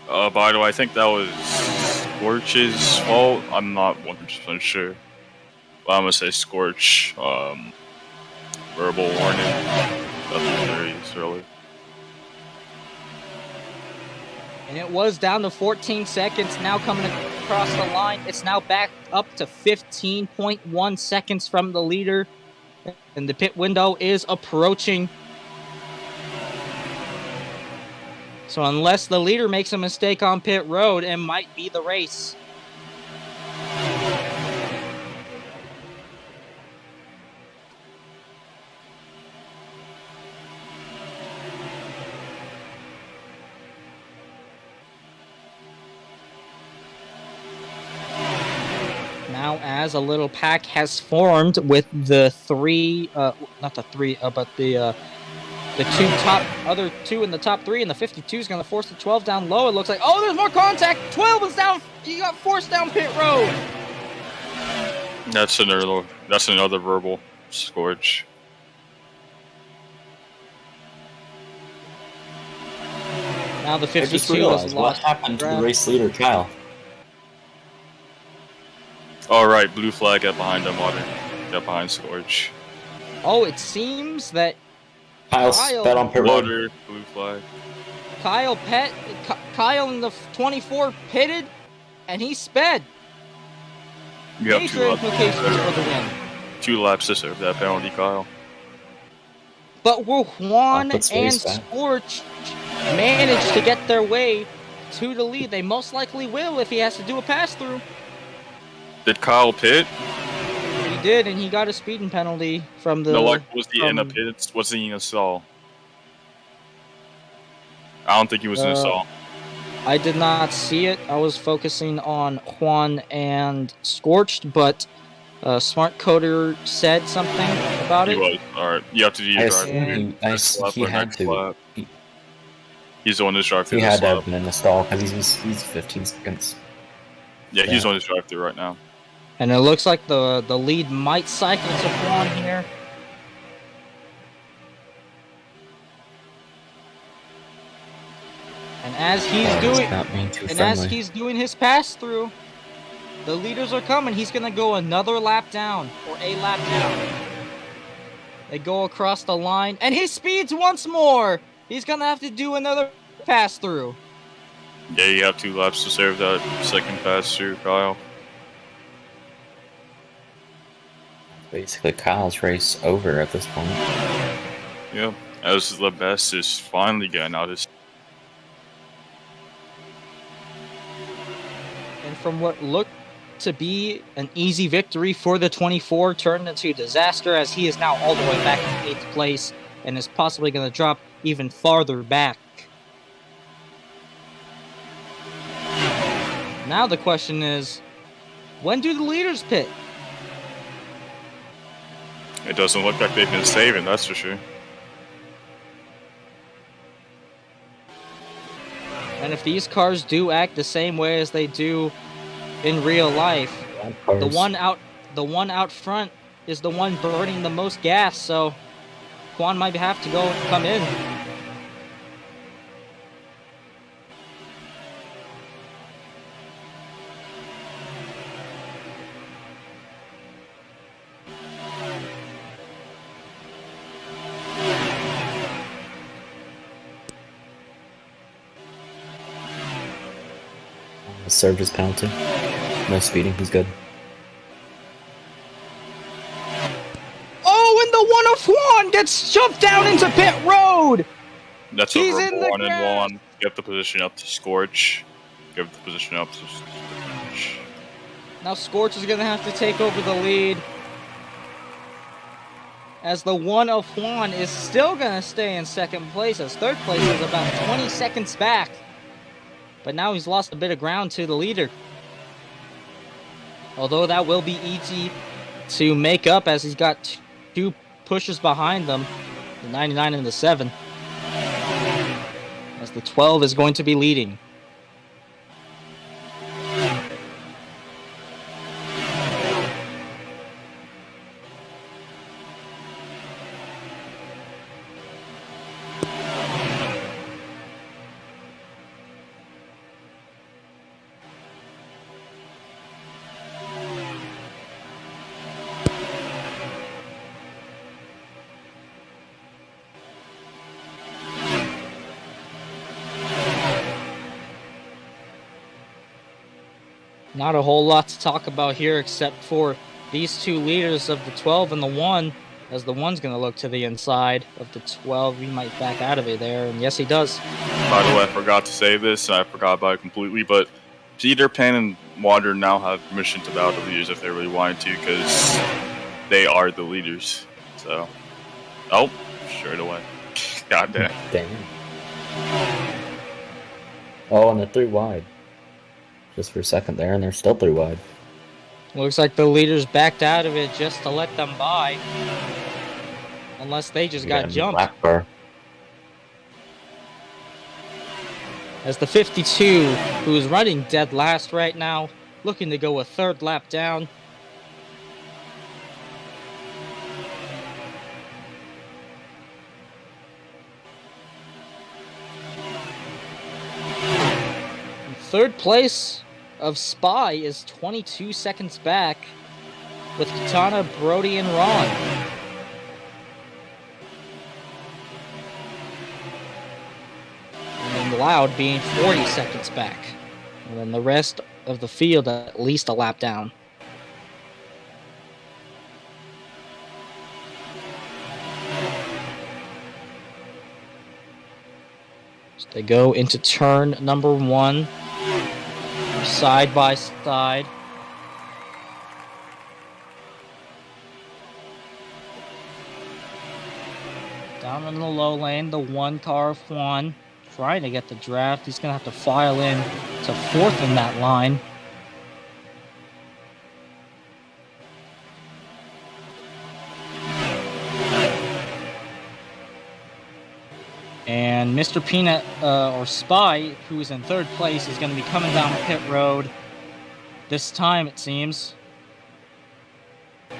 By the way, I think that was Scorch's fault. I'm not 100% sure. But I'm gonna say Scorch. Verbal warning. Nothing serious, really. And it was down to 14 seconds, now coming across the line. It's now back up to 15.1 seconds from the leader. And the pit window is approaching. So unless the leader makes a mistake on pit road, it might be the race. Now, as a little pack has formed with the other two in the top 3, and the 52 is going to force the 12 down low. It looks like, oh, there's more contact. 12 is down. He got forced down pit road. That's another verbal Scorch. Now the I 52 just has realized what lost. happened to the race leader, Kyle. All right, blue flag up behind them, water. Up behind Scorch. Oh, it seems that Kyle Kyle- sped on pit road. Water, blue flag. Kyle in the 24 pitted, and he sped. You have Major implications for the win. 2 laps to serve that penalty, Kyle. But will Juan Let's and race that. Scorch manage to get their way to the lead? They most likely will if he has to do a pass-through. Did Kyle pit? He did, and he got a speeding penalty from the... No, like, was he in a from- pit? Was he in a stall? I don't think he was in a stall. I did not see it. I was focusing on Juan and Scorched, but Smart Coder said something about He it. was. Alright, you have to do your I drive. assume he had Next to. lap. He's the one who's drive through He this had to lap. have been in the stall because he's 15 seconds. Yeah, he's Yeah. on his drive through right now. And it looks like the lead might cycle to Juan here. And as he's doing... Not being too And friendly. as he's doing his pass through, the leaders are coming. He's gonna go another lap down, or a lap down. They go across the line, and he speeds once more. He's gonna have to do another pass through. Yeah, you have 2 laps to serve that second pass through, Kyle. Basically, Kyle's race over at this point. Yep. As the best is finally getting out his. And from what looked to be an easy victory for the 24, turned into disaster as he is now all the way back in 8th place and is possibly going to drop even farther back. Now the question is, when do the leaders pit? It doesn't look like they've been saving, that's for sure. And if these cars do act the same way as they do in real life, the one out front is the one burning the most gas, so Juan might have to come in. served his penalty. No speeding, he's good. Oh, and the one of Juan gets shoved down into pit road. That's He's a in verbal the 1 and grass. 1. Give the position up to Scorch. Give the position up to Scorch. Now Scorch is going to have to take over the lead, as the one of Juan is still going to stay in second place, as third place is about 20 seconds back. But now he's lost a bit of ground to the leader. Although that will be easy to make up, as he's got two pushes behind them, the 99 and the 7. As the 12 is going to be leading. Not a whole lot to talk about here, except for these two leaders of the 12 and the 1, as the 1's going to look to the inside of the 12. He might back out of it there, and yes, he does. By the way, I forgot to say this, and I forgot about it completely, but Peter Pan and Water now have permission to battle the leaders if they really wanted to, because they are the leaders. So, oh, straight away. God damn. Damn. Oh, and they're 3 wide. Just for a second there, and they're still 3 wide. Looks like the leaders backed out of it just to let them by. Unless they just got jumped. Lap car. As the 52, who is running dead last right now, looking to go a third lap down. In third place of Spy is 22 seconds back, with Katana, Brody, and Ron. And then Loud being 40 seconds back. And then the rest of the field at least a lap down. So they go into turn number 1. Side by side. Down in the low lane, the 1 car of Juan trying to get the draft. He's going to have to file in to 4th in that line. And Mr. Peanut, or Spy, who is in 3rd place, is going to be coming down pit road this time, it seems. The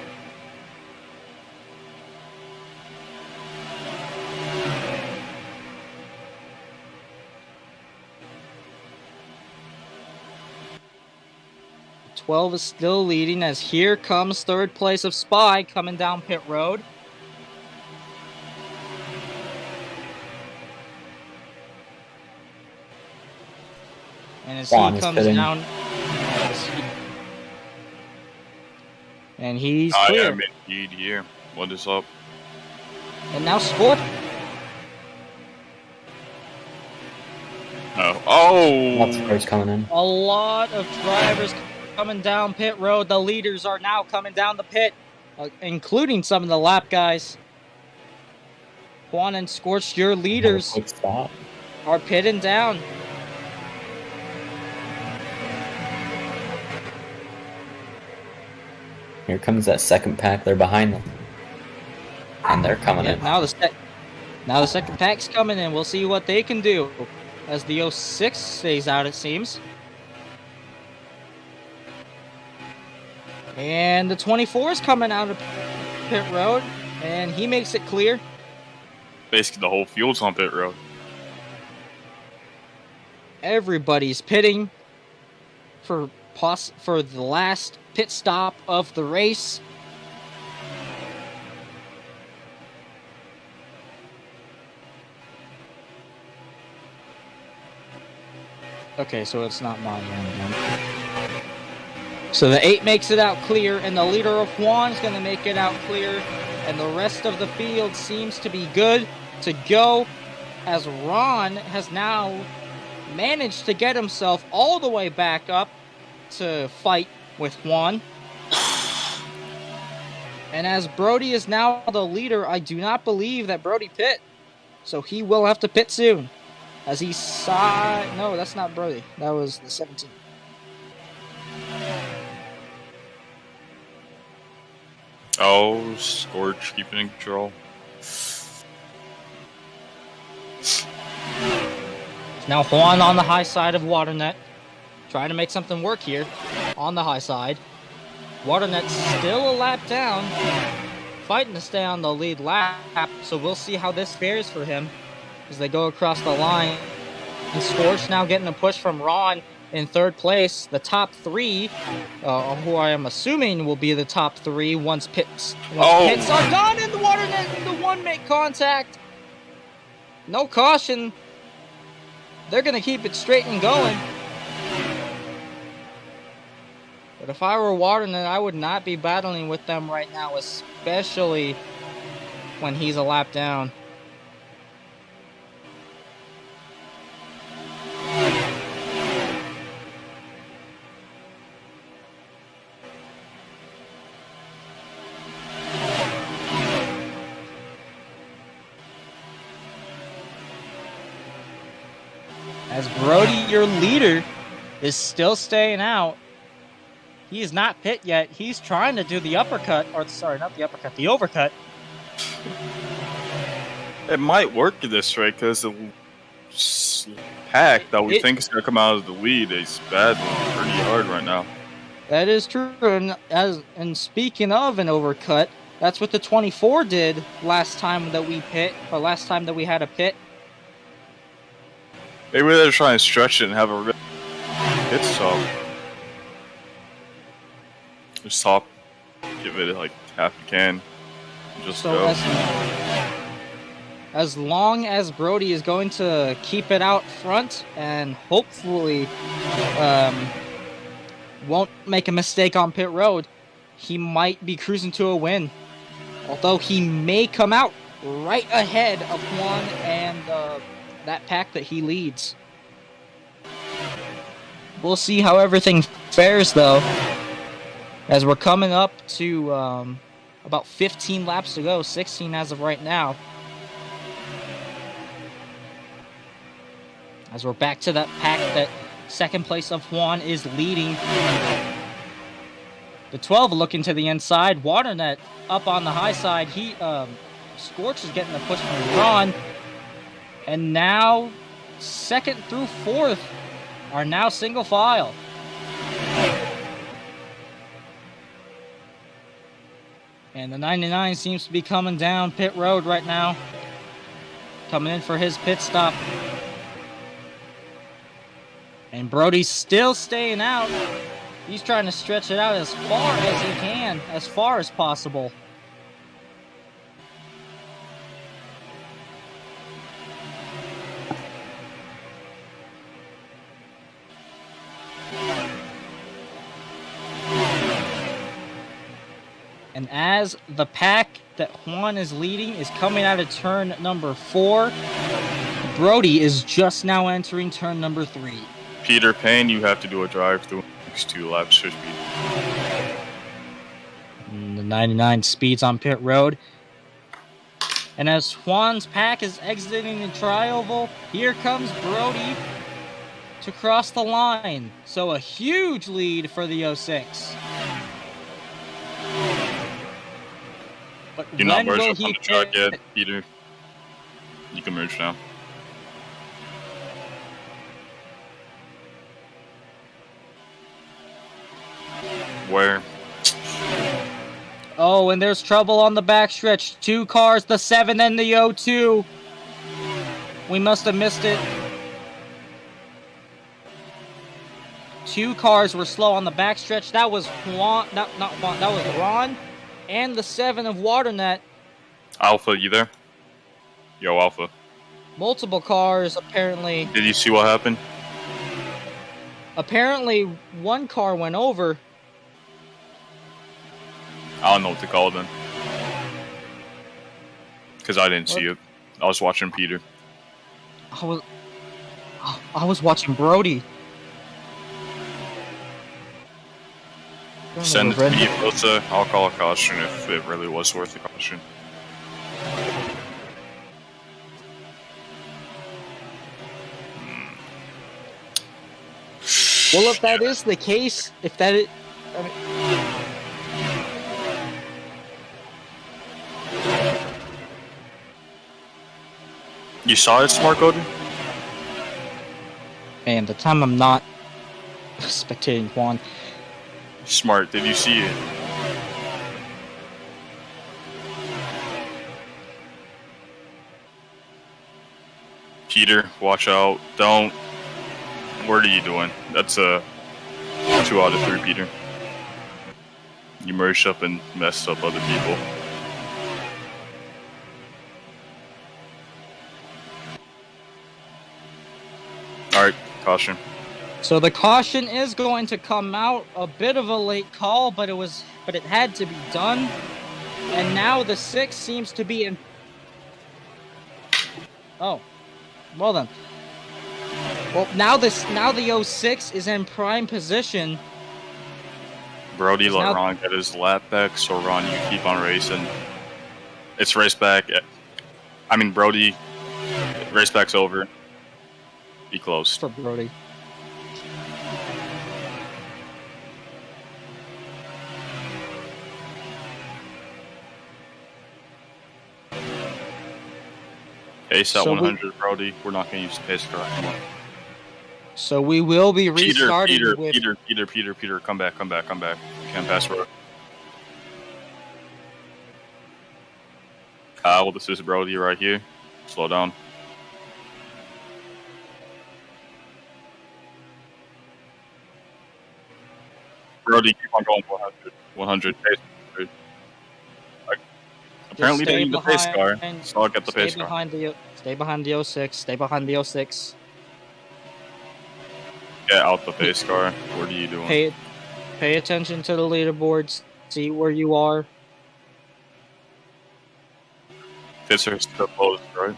12 is still leading, as here comes 3rd place of Spy coming down pit road. And as he comes down, and he's clear. I am indeed here. What is up? And now Scorch. Oh! Lots of cars coming in. A lot of drivers coming down pit road. The leaders are now coming down the pit, including some of the lap guys. Juan and Scorch, your leaders, are pitting down. Here comes that second pack. They're behind them. And they're coming in. Now the second pack's coming in. We'll see what they can do. As the 06 stays out, it seems. And the 24 is coming out of pit road. And he makes it clear. Basically, the whole field's on pit road. Everybody's pitting for the last pit stop of the race. Okay, so it's not my end. So the 8 makes it out clear, and the leader of Juan is going to make it out clear, and the rest of the field seems to be good to go, as Ron has now managed to get himself all the way back up to fight with Juan. And as Brody is now the leader, I do not believe that Brody pit, so he will have to pit soon. As he saw... No, that's not Brody. That was the 17. Oh, Scorch keeping in control. Now Juan on the high side of Waternet. Trying to make something work here. On the high side. Waternet still a lap down. Fighting to stay on the lead lap. So we'll see how this fares for him as they go across the line. And Scorch now getting a push from Ron in third place. The top 3, who I am assuming will be the top 3 once pits are gone, and the Waternet and the 1 make contact. No caution. They're going to keep it straight and going. But if I were Waternet, I would not be battling with them right now, especially when he's a lap down. As Brody, your leader, is still staying out. He is not pit yet. He's trying to do the uppercut, or sorry, not the uppercut, the overcut. It might work this right because the pack that we think is going to come out of the lead is battling pretty hard right now. That is true. And speaking of an overcut, that's what the 24 did last time that we pit, or last time that we had a pit. Maybe they're trying to stretch it and have a real hit stop. Just top, give it like half a can, and just So go. as long as Brody is going to keep it out front and hopefully won't make a mistake on pit road, he might be cruising to a win. Although he may come out right ahead of Juan and that pack that he leads. We'll see how everything fares though, as we're coming up to about 15 laps to go, 16 as of right now. As we're back to that pack that second place of Juan is leading. The 12 looking to the inside. Waternet up on the high side. Scorch is getting the push from Ron. And now, second through fourth are now single file. And the 99 seems to be coming down pit road right now. Coming in for his pit stop. And Brody's still staying out. He's trying to stretch it out as far as he can, as far as possible. And as the pack that Juan is leading is coming out of turn number 4, Brody is just now entering turn number 3. Peter Payne, you have to do a drive through next 2 laps. Should be. And the 99 speeds on pit road. And as Juan's pack is exiting the tri-oval, here comes Brody to cross the line. So a huge lead for the 06. But You're not when merged will up on he the track pit? yet, Peter. You can merge now. Where? Oh, and there's trouble on the backstretch. 2 cars, the 7 and the 02. We must have missed it. 2 cars were slow on the backstretch. That was Juan, not Juan, that was Ron and the 7 of Waternet. Alpha, you there? Yo, Alpha. Multiple cars apparently. Did you see what happened? apparently one car went over. I don't know what to call them. Because I didn't see it. I was watching Peter. I was watching Brody. Send it to me, Ilsa. I'll call a caution if it really was worth a caution. Well, if that is the case, if that is... I mean, you saw it, Smart Golden? man, the time I'm not spectating Juan. Smart, did you see it? Peter, watch out. Don't. What are you doing? That's a 2 out of 3, Peter. You merged up and messed up other people. Alright, caution. So the caution is going to come out. A bit of a late call, but it had to be done. And now the 6 seems to be in... Oh. Well then. Well, now the 06 is in prime position. Brody, let now... Ron get his lap back, so Ron, you keep on racing. It's race back. I mean, Brody, race back's over. Be close. For Brody. Pace at So 100, Brody. We're not going to use the pace car anymore. So we will be restarting with... Peter, come back. Can't pass road. Kyle, this is Brody right here. Slow down. Brody, keep on going 100. 100 pace. Apparently they need the pace car, so I'll get the pace car. Stay behind the 06. Stay behind the 06. Get out the pace car. What are you doing? Pay attention to the leaderboards. See where you are. Fitzer's still closed, right?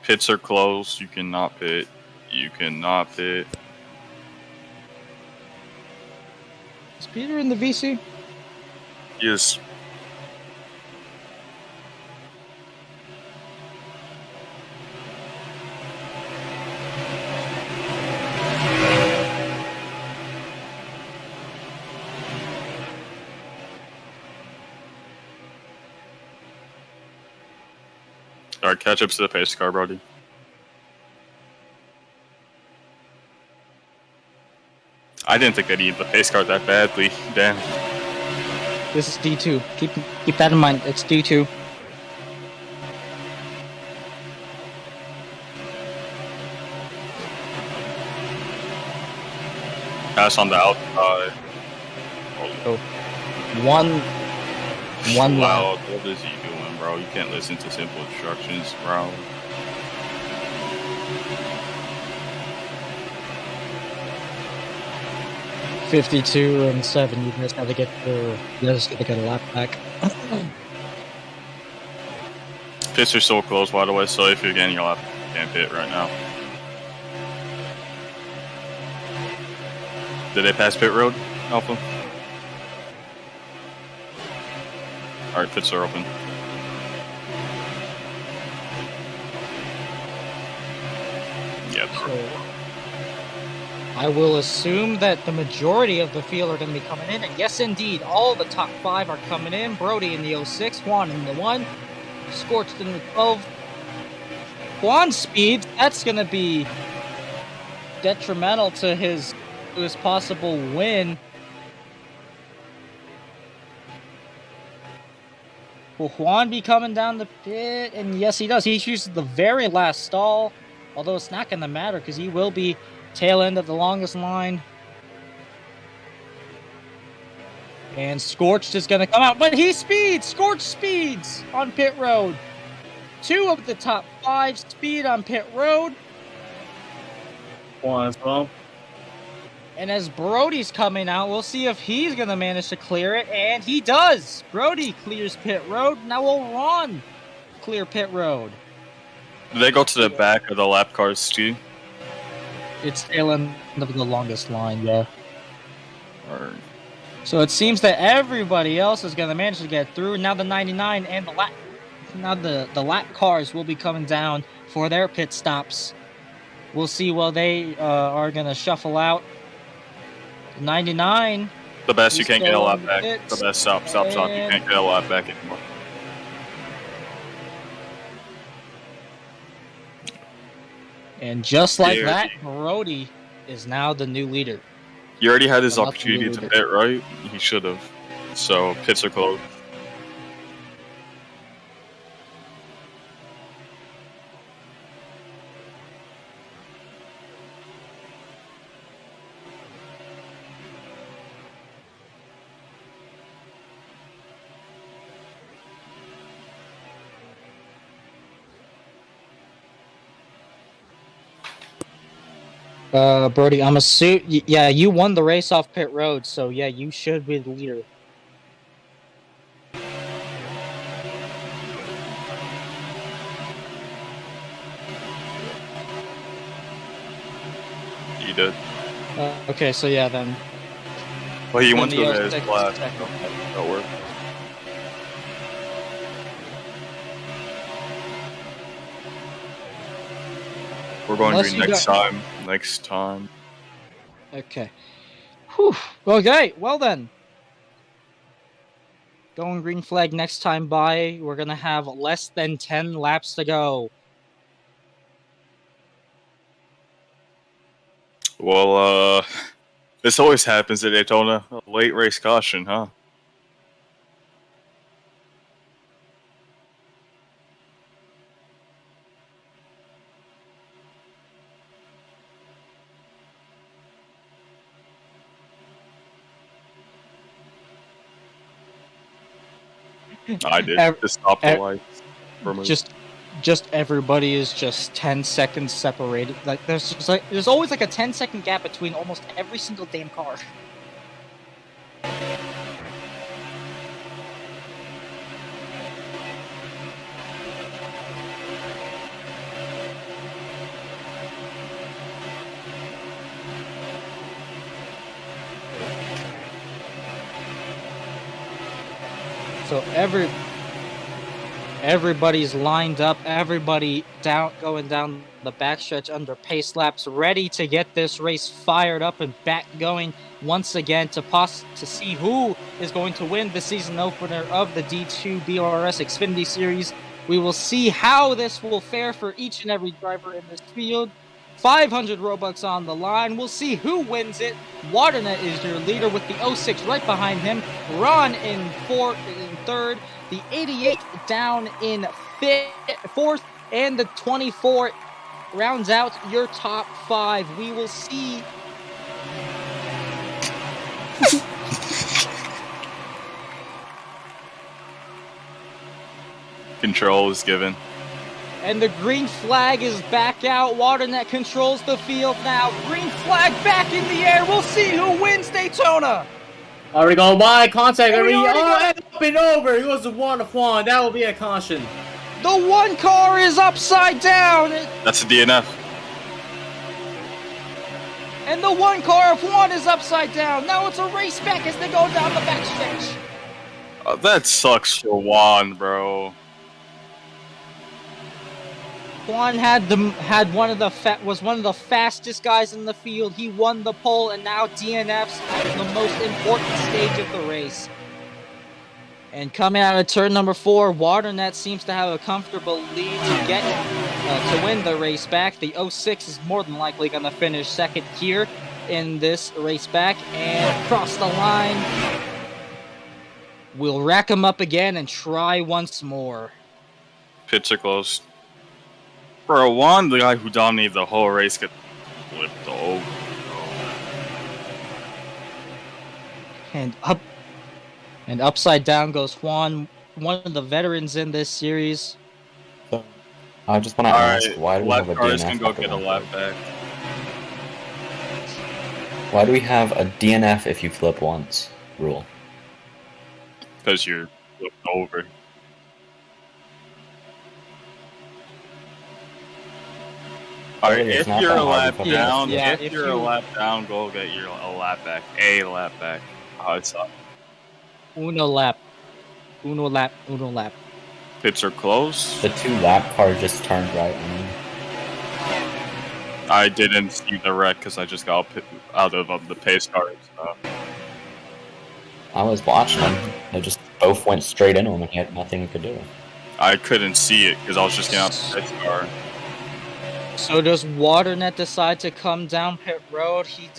Pits are closed. You cannot pit. You cannot pit. Is Peter in the VC? Yes. Alright, catch up to the pace car, Brody. I didn't think they needed the pace car that badly. Damn. This is D2. Keep that in mind. It's D2. Pass on the outside. Oh. One lap. Wow, what is he doing, bro? You can't listen to simple instructions, bro. $52 and 7. You guys got to get a lap back. Pits are so close, by the way, so if you're getting your lap, you can't pit right now. Did they pass pit road, Alpha? Alright, pits are open. Yeah. So, I will assume that the majority of the field are going to be coming in, and yes, indeed, all the top 5 are coming in. Brody in the 06, Juan in the 1, Scorched in the 12. Juan's speed, that's going to be detrimental to his possible win. Will Juan be coming down the pit? And yes, he does. He chooses the very last stall, although it's not going to matter because he will be tail end of the longest line. And Scorched is going to come out, but he speeds! Scorched speeds on pit road. 2 of the top 5 speed on pit road. One as well. And as Brody's coming out, we'll see if he's going to manage to clear it, and he does! Brody clears pit road. Now will Ron clear pit road. Do they go to the back of the lap cars too? It's tail end of the longest line, yeah. Or So it seems that everybody else is going to manage to get through. Now the 99 and the lap cars will be coming down for their pit stops. We'll see while they are going to shuffle out. 99. the best, you He's can't get a still lap on back. pits. The best, stop. You can't get a lap back anymore. And just like Yeah. that, Brody is now the new leader. He already had his I'm not opportunity to familiar with pit, right? He should have. So pits are closed. Brody, I'm yeah, you won the race off pit road, so yeah, you should be the leader. He did. Okay, so yeah, then. Well, he then went to the go get his 06 lap. second. That worked. We're going Unless green you next time. Next time. Okay. Whew. Okay, well then. Going green flag next time by. We're going to have less than 10 laps to go. Well, this always happens at Daytona. A late race caution, huh? I did. Just stop the lights. For me. Just everybody is just 10 seconds separated. Like there's always like a 10-second gap between almost every single damn car. So everybody's lined up, everybody going down the backstretch under pace laps, ready to get this race fired up and back going once again to see who is going to win the season opener of the D2 BRRS Xfinity Series. We will see how this will fare for each and every driver in this field. 500 Robux on the line. We'll see who wins it. Waternet is your leader with the 06 right behind him. Ron in third. The 88 down in fourth. And the 24 rounds out your top 5. We will see. Control is given. And the green flag is back out. Waternet controls the field now. Green flag back in the air. We'll see who wins Daytona. Already going by. Contact. We already And up and over. He goes to one of Juan. That will be a caution. The one car is upside down. That's a DNF. And the one car of Juan is upside down. Now it's a race back as they go down the backstretch. That sucks for Juan, bro. Juan was one of the fastest guys in the field. He won the pole and now DNFs at the most important stage of the race. And coming out of turn number 4, Waternet seems to have a comfortable lead to get to win the race back. The 06 is more than likely going to finish second here in this race back and cross the line. We'll rack him up again and try once more. Pits are closed. Bro, Juan, the guy who dominated the whole race, got flipped over. And up. And upside down goes Juan, one of the veterans in this series. So, I just want to ask, why do we have lap a cars DNF can go after get a one lap flip? back. Why do we have a DNF if you flip once rule? Because you're flipped over. Alright, Really, it's if not you're that a hard to lap flip down, Yeah, if if you're a you- lap down, go get a lap back. A lap back. Oh, it sucks. Uno lap. Uno lap. Uno lap. Pits are closed. The 2 lap car just turned right. I mean, I didn't see the wreck because I just got out of the pace car and stuff. I was watching them. They just both went straight into him and he had nothing he could do. I couldn't see it because I was just getting out the pace car. So does Waternet decide to come down pit road? He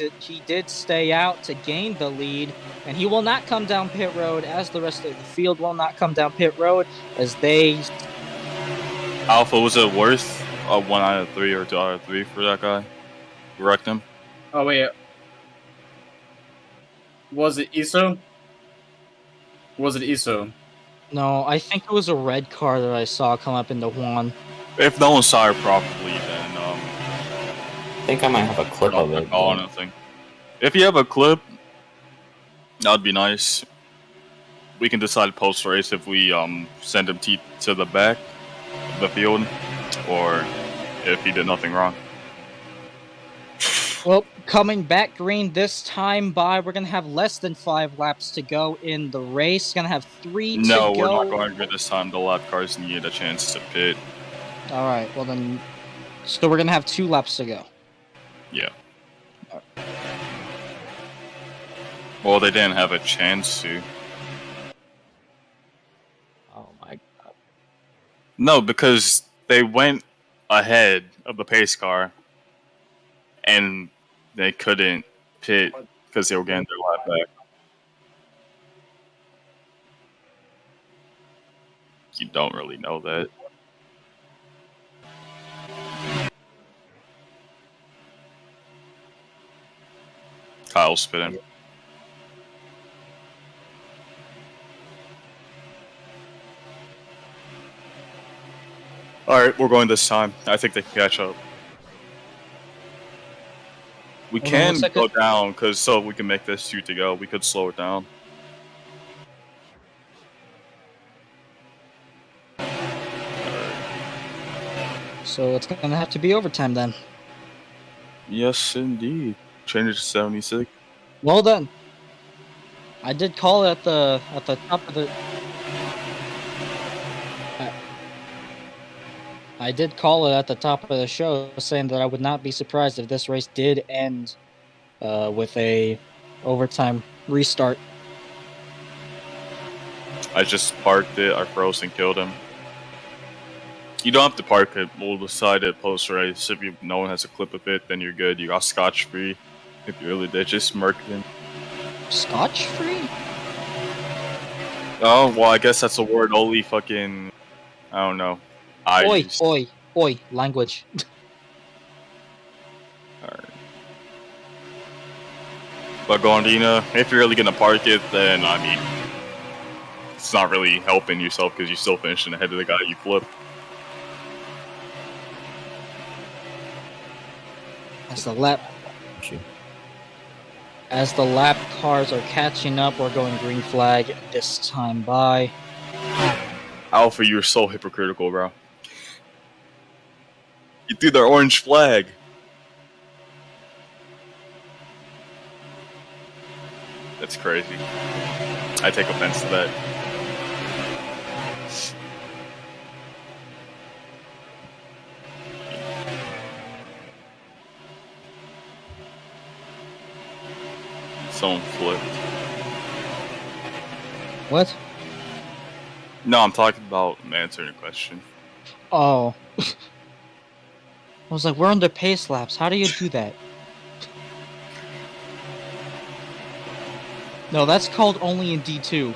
did stay out to gain the lead, and he will not come down pit road, as the rest of the field will not come down pit road, as they... Alpha, was it worth a 1 out of 3 or 2 out of 3 for that guy? You wrecked him? Oh wait, was it ISO? Was it ISO? No, I think it was a red car that I saw come up into Juan. If no one saw it properly, then I think I might have a clip I'll of it. call but- anything. If you have a clip, that'd be nice. We can decide post race if we send him to the back of the field, or if he did nothing wrong. Well, coming back green this time by, we're going to have less than 5 laps to go in the race. Going to have 3 No, to we're go. not going to this time. The lap cars need a chance to pit. Alright, well then... So we're going to have 2 laps to go. Yeah. Well, they didn't have a chance to. Oh my god. No, because they went ahead of the pace car, and they couldn't pit because they were getting their lap back. You don't really know that. Kyle's spitting. Alright, we're going this time. I think they can catch up. We Hold on can one second. go down, because so we can make this 2 to go. We could slow it down. So it's going to have to be overtime then. Yes, indeed. Change it to 76. Well done. I did call it at the top of the... I did call it at the top of the show, saying that I would not be surprised if this race did end with a overtime restart. I just parked it, I froze and killed him. You don't have to park it, we'll decide it post race. If no one has a clip of it, then you're good. You got scotch free. If you really did, just murk him. Scotch free? Oh, well, I guess that's a word only fucking. I don't know. Oi, use. oi, language. Alright. But Gondina, if you're really gonna park it, then I mean, it's not really helping yourself because you're still finishing ahead of the guy you flipped. As the lap cars are catching up, we're going green flag this time by. Alpha, you're so hypocritical, bro. You threw their orange flag. That's crazy. I take offense to that. Someone flipped. What? No, I'm talking about answering a question. Oh. I was like, we're under pace laps. How do you do that? No, that's called only in D2.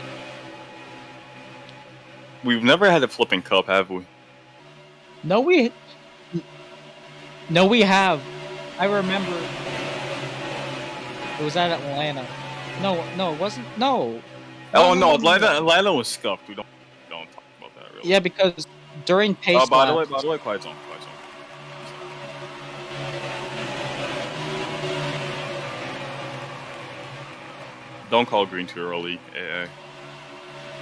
We've never had a flipping cup, have we? No, we have. I remember. It was at Atlanta. No, it wasn't. No. Oh no, Atlanta was scuffed. We don't talk about that. Really. Yeah, because during pace by the lap, way, quiet zone. Don't call green too early. AA.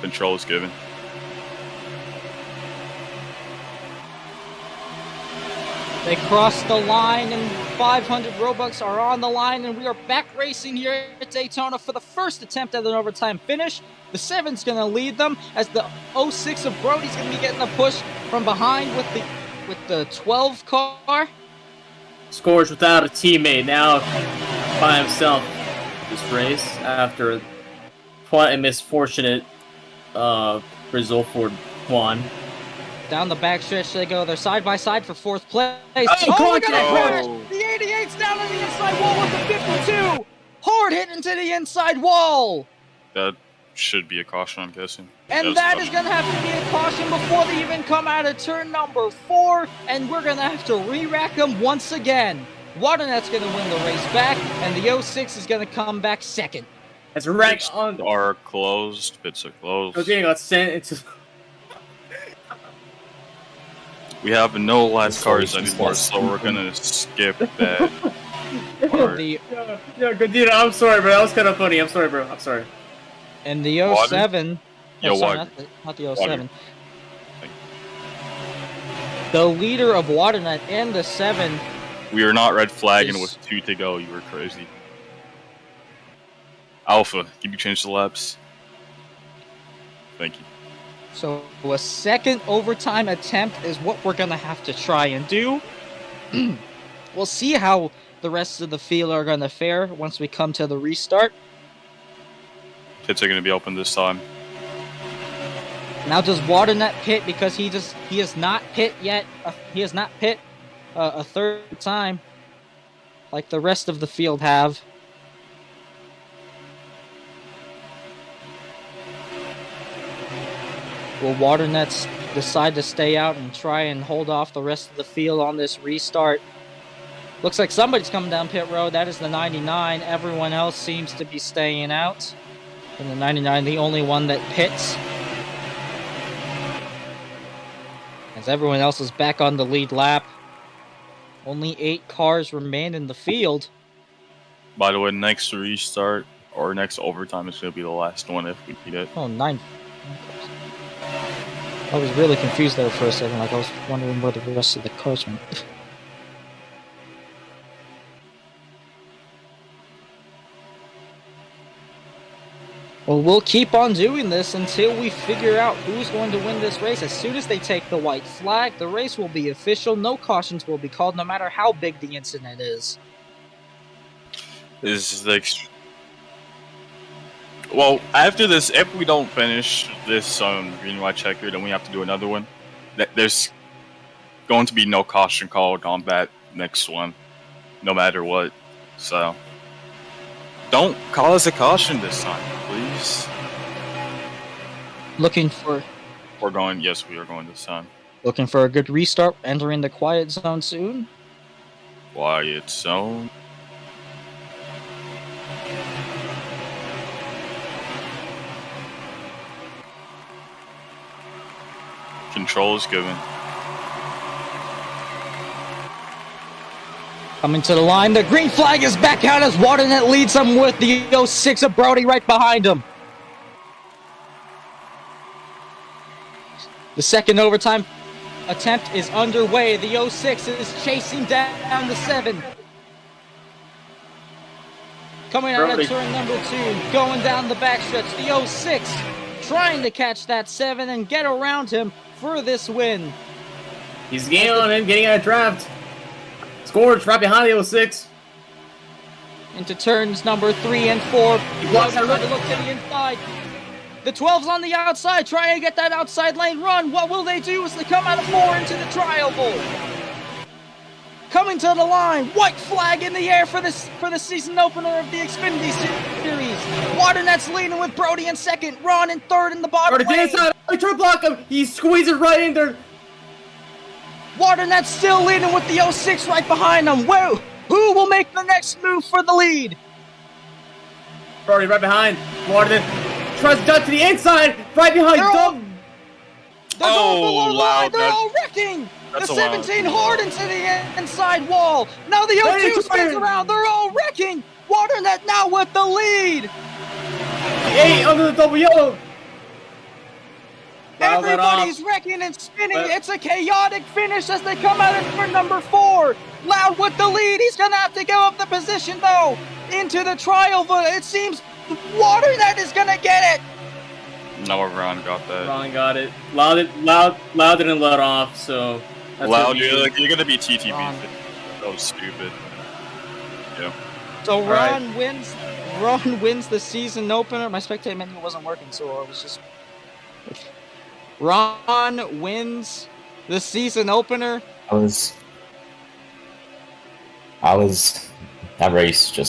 Control is given. they crossed the line, and 500 Robux are on the line, and we are back racing here at Daytona for the first attempt at an overtime finish. The 7's going to lead them as the 06 of Brody's going to be getting a push from behind with the 12 car. Scores without a teammate now by himself this race after quite a misfortunate result for Juan. Down the backstretch they go. They're side by side for fourth place. Oh, we got a crash! oh. The 88's down on the inside wall with the 52! Hard hit into the inside wall! That should be a caution, I'm guessing. And that is going to have to be a caution before they even come out of turn number 4, and we're going to have to re-rack them once again. Waternet's going to win the race back, and the 06 is going to come back second. As wreck Pits on are closed. Pits are closed. Jose got sent into We have no last cars Sorry, anymore, so we're gonna skip that part. The, Yeah, good dude. I'm sorry, bro. That was kind of funny. I'm sorry, bro. I'm sorry. and the Water? 07... Yo, sorry, Water. not the 07. Thank The leader of Waternet and the 7... We are not red flagging Is- with 2 to go. You were crazy. Alpha, can you change the laps? Thank you. So a second overtime attempt is what we're going to have to try and do. We'll see how the rest of the field are going to fare once we come to the restart. Pits are gonna be open this time. Now does Waternet pit because he has not pit yet. He has not pit a third time like the rest of the field have. Will Waternets decide to stay out and try and hold off the rest of the field on this restart? Looks like somebody's coming down pit road. That is the 99. Everyone else seems to be staying out. And the 99, the only one that pits. As everyone else is back on the lead lap. Only 8 cars remain in the field. By the way, next restart or next overtime is gonna be the last one if we need it. Oh, 9. I was really confused there for a second, like I was wondering where the rest of the cars went. Well, we'll keep on doing this until we figure out who's going to win this race. As soon as they take the white flag, the race will be official. No cautions will be called, no matter how big the incident is. This is like... Well, after this, if we don't finish this green and white checker, then we have to do another one. There's going to be no caution called on that next one, no matter what. So, don't call us a caution this time, please. Looking for Yes, we are going this time. Looking for a good restart, entering the quiet zone soon. Quiet zone. Control is given. Coming to the line, the green flag is back out as Waternet leads them with the 06 of Brody right behind him. The second overtime attempt is underway. The 06 is chasing down the 7. Coming out Brody. of turn number 2, going down the backstretch. The 06 trying to catch that 7 and get around him for this win. He's getting on him, getting out of draft. Scores right behind the 06. Into turns number 3 and 4. blocks Trying that to look to the inside. The 12's on the outside, trying to get that outside lane run. What will they do as they come out of 4 into the tri-oval? Coming to the line, white flag in the air for the season opener of the Xfinity Series. Waternet's leading with Brody in second, Ron in third in the bottom Brody, lane. get inside. I try to block him. He squeezes right in there. Waternet's still leading with the 06 right behind them. Who will make the next move for the lead? Brody right behind. Waternet tries to duck to the inside, right behind They're all- Dub. They're going below the wow, line. They're that- all wrecking. The that's a wild 17 thing. hard into the inside wall. Now the 02 spins around. They're all wrecking. Waternet now with the lead. 8 under the double yellow. Wow, that Everybody's off. wrecking and spinning. But- It's a chaotic finish as they come out in turn number 4. Loud with the lead. He's going to have to give up the position, though, into the trial. But it seems Waternet is going to get it. No, Ron got that. Ron got it. Loud didn't let off, so. That's Loud, what we- you're gonna be TTB. Ron. That was stupid. Yeah. So right. Ron wins. Ron wins the season opener. My spectator menu wasn't working, so I was just. Ron wins the season opener. That race just